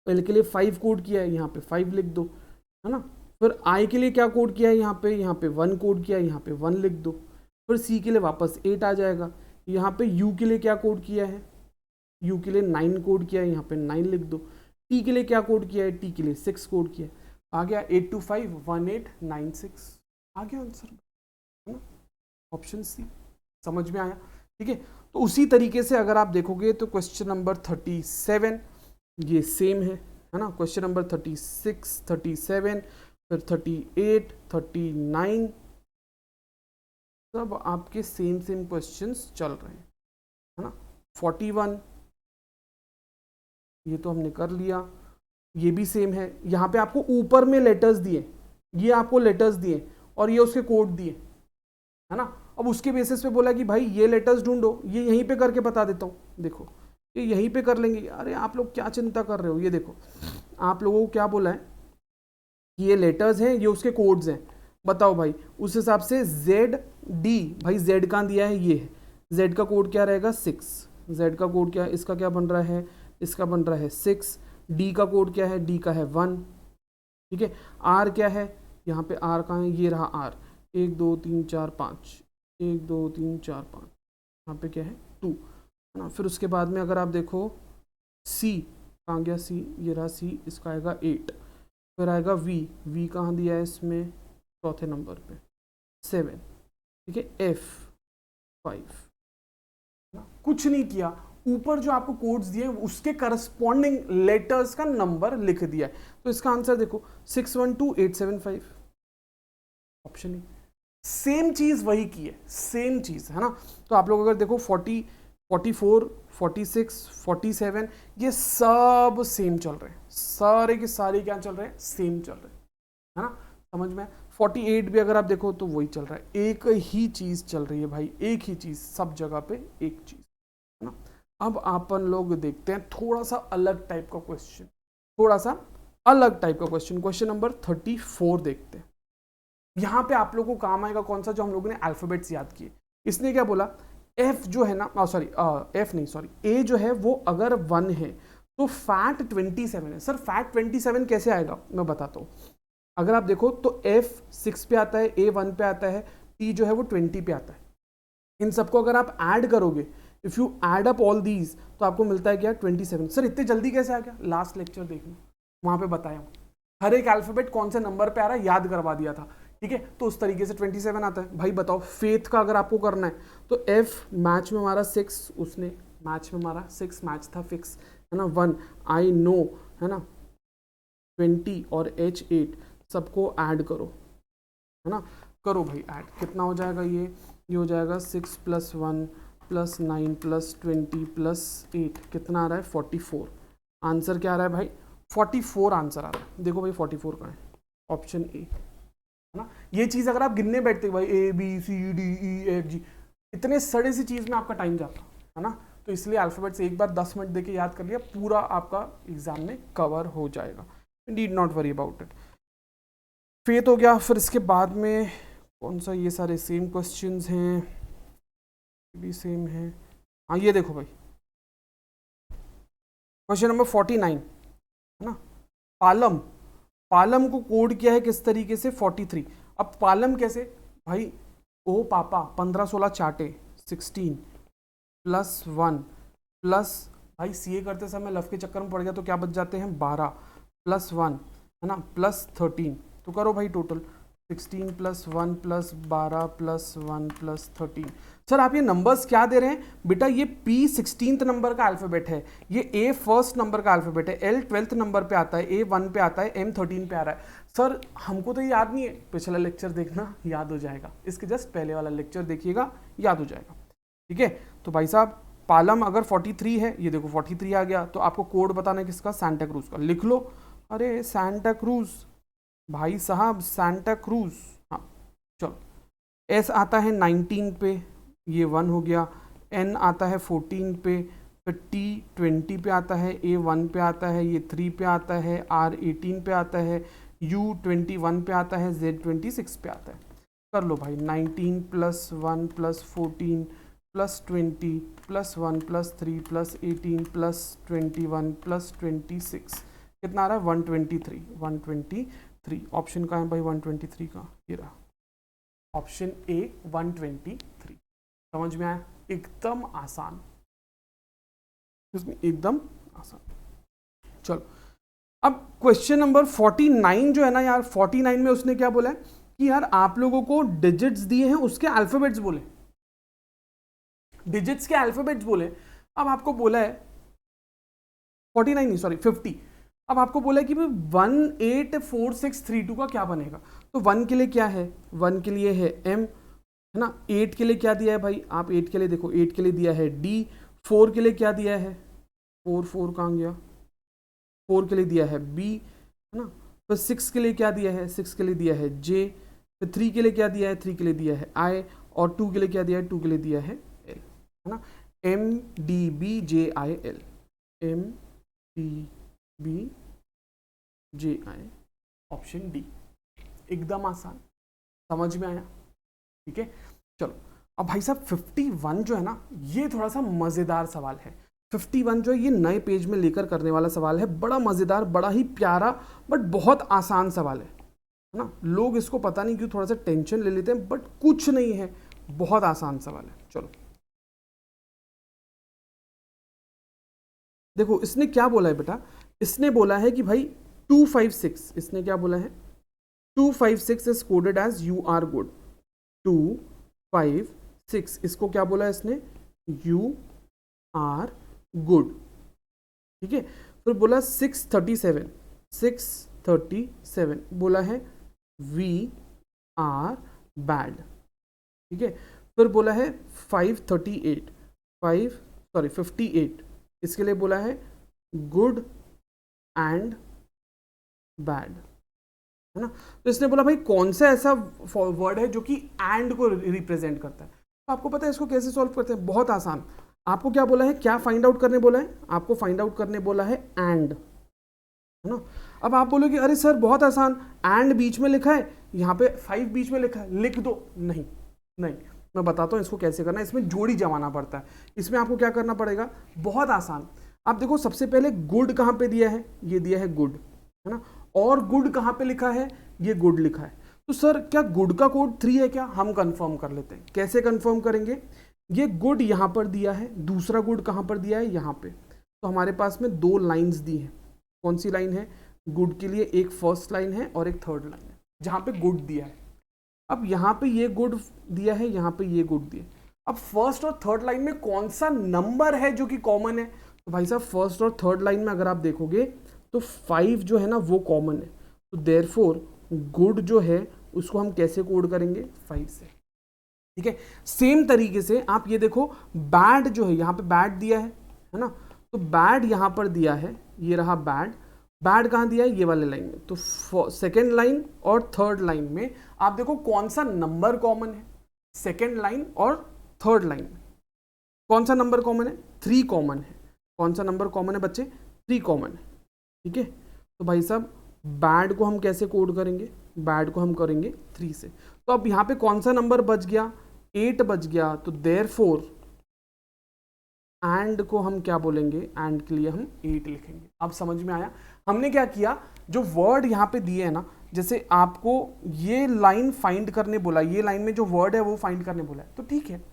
A: एल के लिए 5 कोड किया है, यहाँ पे 5 लिख दो है ना। फिर आई के लिए क्या कोड किया है, यहाँ पे 1 कोड किया है, यहाँ पे 1 लिख दो। फिर सी के लिए वापस 8 आ जाएगा। यहाँ पे यू के लिए क्या कोड किया है, यू के लिए 9 कोड किया है, यहाँ पे 9 लिख दो। टी के लिए क्या कोड किया है, टी के लिए 6 कोड किया है, आ गया 8251896, आ गया आंसर है ना, ऑप्शन सी। समझ में आया, ठीक है। तो उसी तरीके से अगर आप देखोगे तो क्वेश्चन नंबर 37 ये सेम है ना, क्वेश्चन नंबर 36 37 फिर 38 39 सब आपके सेम क्वेश्चंस चल रहे हैं है ना। 41 ये तो हमने कर लिया, ये भी सेम है। यहाँ पे आपको ऊपर में लेटर्स दिए, ये आपको लेटर्स दिए और ये उसके कोड दिए है ना। अब उसके बेसिस पे बोला कि भाई ये लेटर्स ढूंढो, ये यहीं पे करके बता देता हूँ, देखो ये यहीं पे कर लेंगे। अरे आप लोग क्या चिंता कर रहे हो, ये देखो आप लोगों को क्या बोला है कि ये लेटर्स हैं, ये उसके कोड्स हैं, बताओ भाई उस हिसाब से जेड डी, भाई जेड कहाँ दिया है, ये है, जेड का कोड क्या रहेगा 6, जेड का कोड क्या है, इसका क्या बन रहा है, इसका बन रहा है 6, डी का कोड क्या है, डी का है 1, ठीक है। आर क्या है, यहाँ पे आर कहाँ है, ये रहा आर, 1 2 3 4 5, 1 2 3 4 5, यहाँ पे क्या है 2 है ना। फिर उसके बाद में अगर आप देखो सी, कहाँ गया सी, ये रहा सी, इसका आएगा 8, फिर आएगा वी, वी कहाँ दिया है इसमें, चौथे नंबर पे 7, ठीक है, एफ 5, कुछ नहीं किया, ऊपर जो आपको कोड्स दिए उसके करस्पॉन्डिंग लेटर्स का नंबर लिख दिया है। तो इसका आंसर देखो 612875, ऑप्शन ई। सेम चीज वही की है, सेम चीज है ना। तो आप लोग अगर देखो 40, 44, 46, 47 ये सब सेम चल रहे हैं, सारे के सारे क्या चल रहे हैं, सेम चल रहे हैं, है ना, समझ में। 48 भी अगर आप देखो तो वही चल रहा है, एक ही चीज चल रही है भाई, एक ही चीज, सब जगह पे एक चीज, है ना। अब अपन लोग देखते हैं थोड़ा सा अलग टाइप का क्वेश्चन, थोड़ा सा अलग टाइप का क्वेश्चन, क्वेश्चन नंबर 34 देखते हैं। यहां पे आप लोगों को काम आएगा कौन सा, जो हम लोगों ने अल्फाबेट्स याद किए। इसने क्या बोला, एफ जो है ना, सॉरी एफ नहीं, सॉरी ए जो है वो अगर 1 है तो फैट 27 है। सर फैट 27 कैसे आएगा, मैं बताता हूँ। अगर आप देखो तो एफ 6 पे आता है, ए 1 पे आता है, टी जो है वो 20 पे आता है। इन सबको अगर आप ऐड करोगे, if you add up all these, तो आपको मिलता है क्या, 27। सर इतने जल्दी कैसे आ गया, लास्ट लेक्चर देखना, वहां पे बताया हूँ हर एक अल्फाबेट कौन से नंबर पे आ रहा है, याद करवा दिया था, ठीक है। तो उस तरीके से 27 आता है। भाई बताओ फेथ का अगर आपको करना है तो एफ मैच में हमारा 6, उसने मैच में हमारा 6 मैच था फिक्स, है ना, 1 आई नो, है ना, 20 और एच 8 सबको ऐड करो, है ना, करो भाई ऐड, कितना हो जाएगा ये हो जाएगा 6 + 1 + 9 + 20 + 8, कितना आ रहा है 44। आंसर क्या आ रहा है भाई, 44 आंसर आ रहा है। देखो भाई 44 का है, ऑप्शन ए, है ना। ये चीज अगर आप गिनने बैठते भाई A B C D E F G, इतने सड़े सी चीज में आपका टाइम जाता है ना। तो इसलिए अल्फाबेट से एक बार 10 मिनट देके याद कर लिया, पूरा आपका एग्जाम में कवर हो जाएगा, need not worry about it. Faith हो गया, फिर इसके बाद में कौन सा, ये सारे सेम क्वेश्चंस हैं, भी सेम है। हाँ ये देखो भाई क्वेश्चन नंबर 49, है ना, पालम, पालम को कोड किया है किस तरीके से, 43। अब पालम कैसे भाई, ओ पापा 15 16 चाटे, 16 + 1 प्लस, भाई सीए करते समय लव के चक्कर में पड़ गया तो क्या बच जाते हैं 12 + 1, है ना, +13। तो करो भाई टोटल 16 + 1 + 12 + 1 + 13। सर आप ये नंबर्स क्या दे रहे हैं बेटा, ये P 16th नंबर का अल्फाबेट है, ये A 1st नंबर का अल्फाबेट है, L 12th नंबर पे आता है, A 1 पे आता है, M 13 पे आ रहा है। सर हमको तो ये याद नहीं है, पिछला लेक्चर देखना याद हो जाएगा, इसके जस्ट पहले वाला लेक्चर देखिएगा याद हो जाएगा, ठीक है। तो भाई साहब पालम अगर 43 है, ये देखो 43 आ गया, तो आपको कोड बताना है किसका, सांता क्रूज का, लिख लो। अरे सांता क्रूज भाई साहब, सांता क्रूज, हाँ चलो। S आता है 19 पे, ये 1 हो गया, N आता है 14 पे, फिर T 20 पे आता है, A 1 पे आता है, ये 3 पे आता है, R 18 पे आता है, U 21 पे आता है, Z 26 पे आता है। कर लो भाई 19 + 1 + 14 + 20 + 1 + 3 + 18 + 21 + 26, कितना आ रहा है 123, 123। ऑप्शन कहाँ है भाई 123 का, ये रहा ऑप्शन ए 123। समझ में आया, एकदम आसान, एकदम आसान। चलो अब क्वेश्चन नंबर 49 जो है ना यार, 49 में उसने क्या बोला है कि यार आप लोगों को डिजिट्स दिए हैं, उसके अल्फाबेट्स बोले, डिजिट्स के अल्फाबेट्स बोले। अब आपको बोला है 49 नहीं सॉरी 50, अब आपको बोला है कि 184632 का क्या बनेगा। तो 1 के लिए क्या है, 1 के लिए है M, है ना। 8 के लिए क्या दिया है भाई, आप 8 के लिए देखो, 8 के लिए दिया है D, 4 के लिए क्या दिया है, 4 कहाँ गया, 4 के लिए दिया है B, है ना। फिर 6 के लिए क्या दिया है, 6 के लिए दिया है J, फिर 3 के लिए क्या दिया है, 3 के लिए दिया है I, और 2 के लिए क्या दिया है, 2 के लिए दिया है L, है ना। MDBJIL, MDBJI, ऑप्शन डी, एकदम आसान, समझ में आया, ठीक है। चलो अब भाई साहब 51 जो है ना, ये थोड़ा सा मजेदार सवाल है। 51 जो है ये नए पेज में लेकर करने वाला सवाल है, बड़ा मजेदार, बड़ा ही प्यारा, बट बहुत आसान सवाल है ना। लोग इसको पता नहीं क्यों थोड़ा सा टेंशन ले लेते हैं, बट कुछ नहीं है, बहुत आसान सवाल है। चलो देखो इसने क्या बोला है बेटा इसने बोला है कि भाई 256, इसने क्या बोला है, 256 is coded as you are good. 256 इसको क्या बोला है इसने, यू आर गुड। ठीक है, फिर बोला 637 बोला है वी आर बैड। ठीक है, फिर बोला है 58 इसके लिए बोला है गुड एंड बैड, है ना। तो इसने बोला भाई कौन सा ऐसा वर्ड है जो कि एंड को रिप्रेजेंट करता है। तो आपको पता है इसको कैसे सॉल्व करते हैं, बहुत आसान। आपको क्या बोला है, क्या फाइंड आउट करने बोला है, आपको फाइंड आउट करने बोला है एंड, है ना। अब आप बोलोगे अरे सर बहुत आसान, एंड बीच में लिखा है, यहाँ पे 5 बीच में लिखा है, लिख दो। नहीं, मैं बताता हूँ इसको कैसे करना है। इसमें जोड़ी जमाना पड़ता है। इसमें आपको क्या करना पड़ेगा, बहुत आसान। आप देखो सबसे पहले गुड कहाँ पे दिया है, ये दिया है गुड, है ना। और गुड कहाँ पे लिखा है, ये गुड लिखा है। तो सर क्या गुड का कोड 3 है क्या, हम कंफर्म कर लेते हैं। कैसे कंफर्म करेंगे, ये गुड यहाँ पर दिया है, दूसरा गुड कहाँ पर दिया है, यहाँ पे। तो हमारे पास में 2 लाइन्स दी हैं। कौन सी लाइन है, गुड के लिए एक फर्स्ट लाइन है और एक थर्ड लाइन है जहाँ पे गुड दिया है। अब यहाँ पे ये गुड दिया है, यहाँ पे ये गुड दिया है। अब फर्स्ट और थर्ड लाइन में कौन सा नंबर है जो कि कॉमन है, तो भाई साहब फर्स्ट और थर्ड लाइन में अगर आप देखोगे तो 5 जो है ना वो कॉमन है। तो देयरफॉर गुड जो है उसको हम कैसे कोड करेंगे, 5 से। ठीक है, सेम तरीके से आप ये देखो बैड जो है, यहाँ पे बैड दिया है ना। तो बैड यहाँ पर दिया है, ये रहा बैड। बैड कहाँ दिया है, ये वाले लाइन में। तो सेकेंड लाइन और थर्ड लाइन में आप देखो कौन सा नंबर कॉमन है, सेकेंड लाइन और थर्ड लाइन में कौन सा नंबर कॉमन है, 3 कॉमन है। कौन सा नंबर कॉमन है बच्चे, 3 कॉमन है। ठीक है, तो भाई साहब बैड को हम कैसे कोड करेंगे, बैड को हम करेंगे 3 से। तो अब यहाँ पे कौन सा नंबर बच गया, 8 बच गया। तो देयरफॉर एंड को हम क्या बोलेंगे, एंड के लिए हम 8 लिखेंगे। अब समझ में आया, हमने क्या किया, जो वर्ड यहाँ पे दिए है ना, जैसे आपको ये लाइन फाइंड करने बोला, ये लाइन में जो वर्ड है वो फाइंड करने बोला है, तो ठीक है।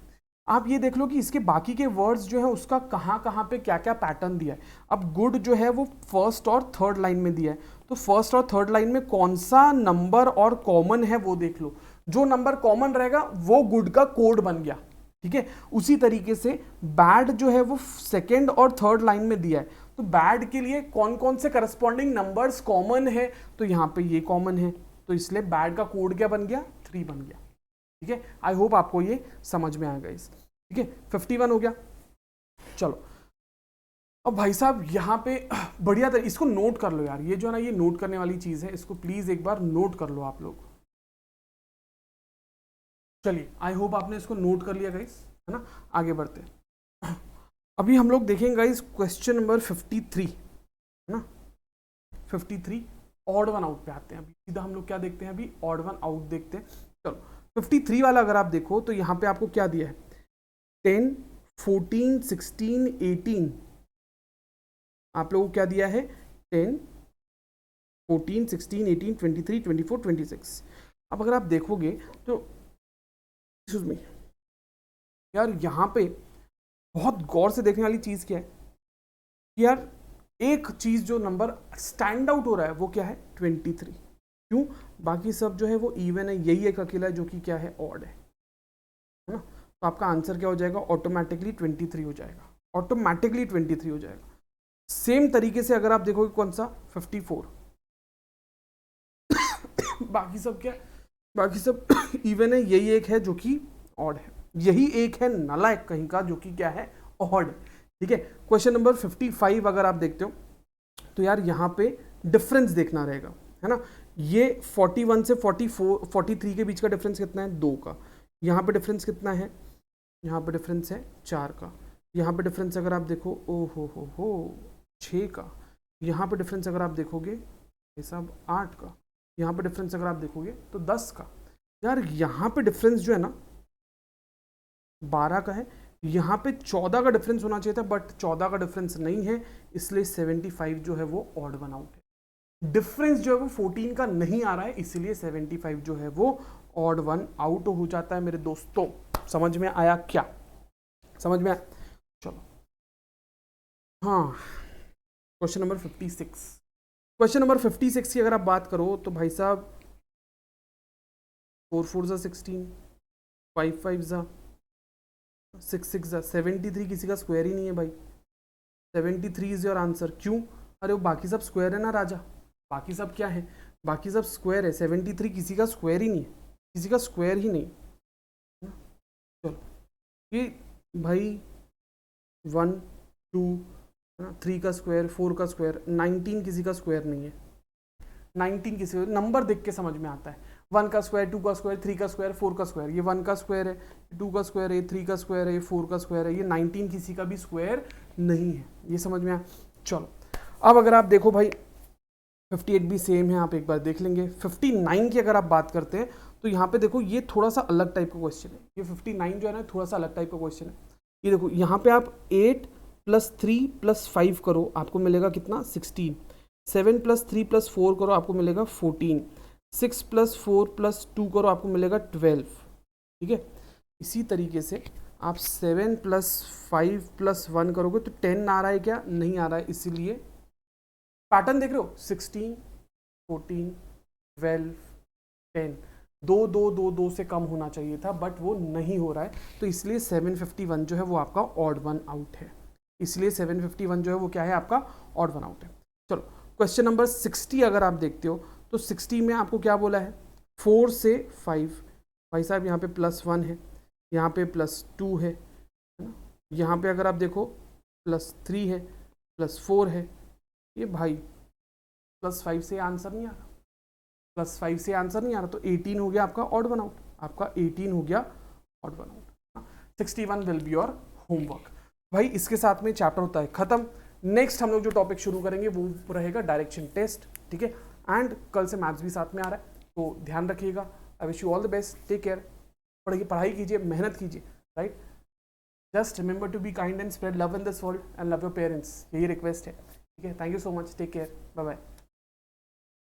A: आप ये देख लो कि इसके बाकी के वर्ड्स जो है उसका कहाँ कहाँ पे क्या क्या पैटर्न दिया है। अब गुड जो है वो फर्स्ट और थर्ड लाइन में दिया है, तो फर्स्ट और थर्ड लाइन में कौन सा नंबर और कॉमन है वो देख लो। जो नंबर कॉमन रहेगा वो गुड का कोड बन गया। ठीक है, उसी तरीके से बैड जो है वो सेकेंड और थर्ड लाइन में दिया है, तो बैड के लिए कौन कौन से करस्पॉन्डिंग नंबर्स कॉमन है, तो यहाँ पे ये कॉमन है, तो इसलिए बैड का कोड क्या बन गया, 3 बन गया। ठीक है, आई होप आपको ये समझ में आएगा इस। ठीक है, 51 हो गया। चलो अब भाई साहब यहाँ पे बढ़िया था, इसको नोट कर लो यार, ये जो है ना ये नोट करने वाली चीज है, इसको प्लीज एक बार नोट कर लो आप लोग। चलिए आई होप आपने इसको नोट कर लिया गाइस, है ना। आगे बढ़ते हैं, अभी हम लोग देखेंगे गाइस क्वेश्चन नंबर 53, है ना। 53 ऑड वन आउट पे आते हैं। अभी सीधा हम लोग क्या देखते हैं, अभी ऑड वन आउट देखते हैं। चलो 53 वाला अगर आप देखो तो यहाँ पे आपको क्या दिया है, 10, 14, 16, 18। आप लोगों को क्या दिया है, 10, 14, 16, 18, 23, 24, 26। अब अगर आप देखोगे तो एक्सक्यूज मी यार, यहाँ पे बहुत गौर से देखने वाली चीज क्या है कि यार एक चीज जो नंबर स्टैंड आउट हो रहा है वो क्या है, 23। क्यों, बाकी सब जो है वो इवन है, यही एक अकेला है जो कि क्या है, ऑड है ना। तो आपका आंसर क्या हो जाएगा, ऑटोमेटिकली 23 हो जाएगा, ऑटोमेटिकली 23 हो जाएगा। सेम तरीके से अगर आप देखोगे कौन सा, 54 बाकी सब क्या, बाकी सब इवन है, यही एक है जो कि ऑड है, यही एक है नालायक कहीं का जो कि क्या है, ऑड। ठीक है, क्वेश्चन नंबर 55 अगर आप देखते हो तो यार यहाँ पे डिफरेंस देखना रहेगा, है ना। ये 41 से 43 के बीच का डिफरेंस कितना है, 2 का। यहाँ पे डिफरेंस कितना है, यहाँ पे डिफरेंस है 4 का। यहाँ पे डिफरेंस अगर आप देखो, ओ हो 6 का। यहाँ पे डिफरेंस अगर आप देखोगे ये सब 8 का। यहाँ पे डिफरेंस अगर आप देखोगे तो 10 का। यार यहाँ पे डिफरेंस जो है ना 12 का है, यहाँ पे 14 का डिफरेंस होना चाहिए था, बट 14 का डिफरेंस नहीं है, इसलिए 75 जो है वो ऑड वन आउट है। डिफरेंस जो है वो 14 का नहीं आ रहा है, इसलिए 75 जो है वो ऑड वन आउट हो जाता है मेरे दोस्तों। समझ में आया क्या, समझ में आया। चलो हाँ, क्वेश्चन नंबर 56। क्वेश्चन नंबर 56 की अगर आप बात करो तो भाई साहब 4 4 ज़ा 16, 5 5 ज़ा 6 6 ज़ा 73 किसी का स्क्वायर ही नहीं है भाई। 73 इज योर आंसर। क्यों? अरे वो बाकी सब स्क्वायर है ना राजा, बाकी सब क्या है, बाकी सब स्क्वायर है। 73 किसी का स्क्वायर ही नहीं है, किसी का स्क्वायर ही नहीं। चलो ये भाई 1 2 है ना, 3 का स्क्वायर, 4 का स्क्वायर, 19 किसी का स्क्वायर नहीं है। 19 किसी का नंबर देख के समझ में आता है। 1 का स्क्वायर, 2 का स्क्वायर, 3 का स्क्वायर, 4 का स्क्वायर। ये 1 का स्क्वायर है, 2 का स्क्वायर है, 3 का स्क्वायर है, 4 का स्क्वायर है। ये 19 किसी का भी स्क्वायर नहीं है। ये समझ में आया। चलो अब अगर आप देखो भाई 58 भी सेम है, आप एक बार देख लेंगे। 59 की अगर आप बात करते हैं तो यहाँ पे देखो ये थोड़ा सा अलग टाइप का क्वेश्चन है। ये 59 जो है ना थोड़ा सा अलग टाइप का क्वेश्चन है। ये देखो यहाँ पे आप 8 + 3 + 5 करो, आपको मिलेगा कितना 16। 7 + 3 + 4 करो, आपको मिलेगा 14। 6 + 4 + 2 करो, आपको मिलेगा 12। ठीक है, इसी तरीके से आप 7 + 5 + 1 करोगे तो 10 आ रहा है क्या? नहीं आ रहा है। इसीलिए पैटर्न देख रहे हो, 16 14 12 10, 2 2 2 2 से कम होना चाहिए था, बट वो नहीं हो रहा है। तो इसलिए 751 जो है वो आपका ऑड वन आउट है। इसलिए 751 जो है वो क्या है, आपका ऑड वन आउट है। चलो क्वेश्चन नंबर 60 अगर आप देखते हो तो 60 में आपको क्या बोला है, 4 से 5। भाई साहब यहाँ पे +1 है, यहाँ पे +2 है ना, यहाँ पे अगर आप देखो +3 है, +4 है। ये भाई +5 से आंसर नहीं आ रहा, +5 से आंसर नहीं आ रहा, तो 18 हो गया आपका ऑड वन आउट। आपका 18 हो गया odd one out. 61 will be your homework. भाई इसके साथ में चैप्टर होता है खत्म। नेक्स्ट हम लोग जो टॉपिक शुरू करेंगे वो रहेगा डायरेक्शन टेस्ट। ठीक है, एंड कल से मैथ्स भी साथ में आ रहा है, तो ध्यान रखिएगा। I wish you all the best, take care. पढ़ाई कीजिए, मेहनत कीजिए, right. Just remember to be kind and spread love in this world and love your parents, यही रिक्वेस्ट है। ठीक है, thank you so much, take care, bye bye.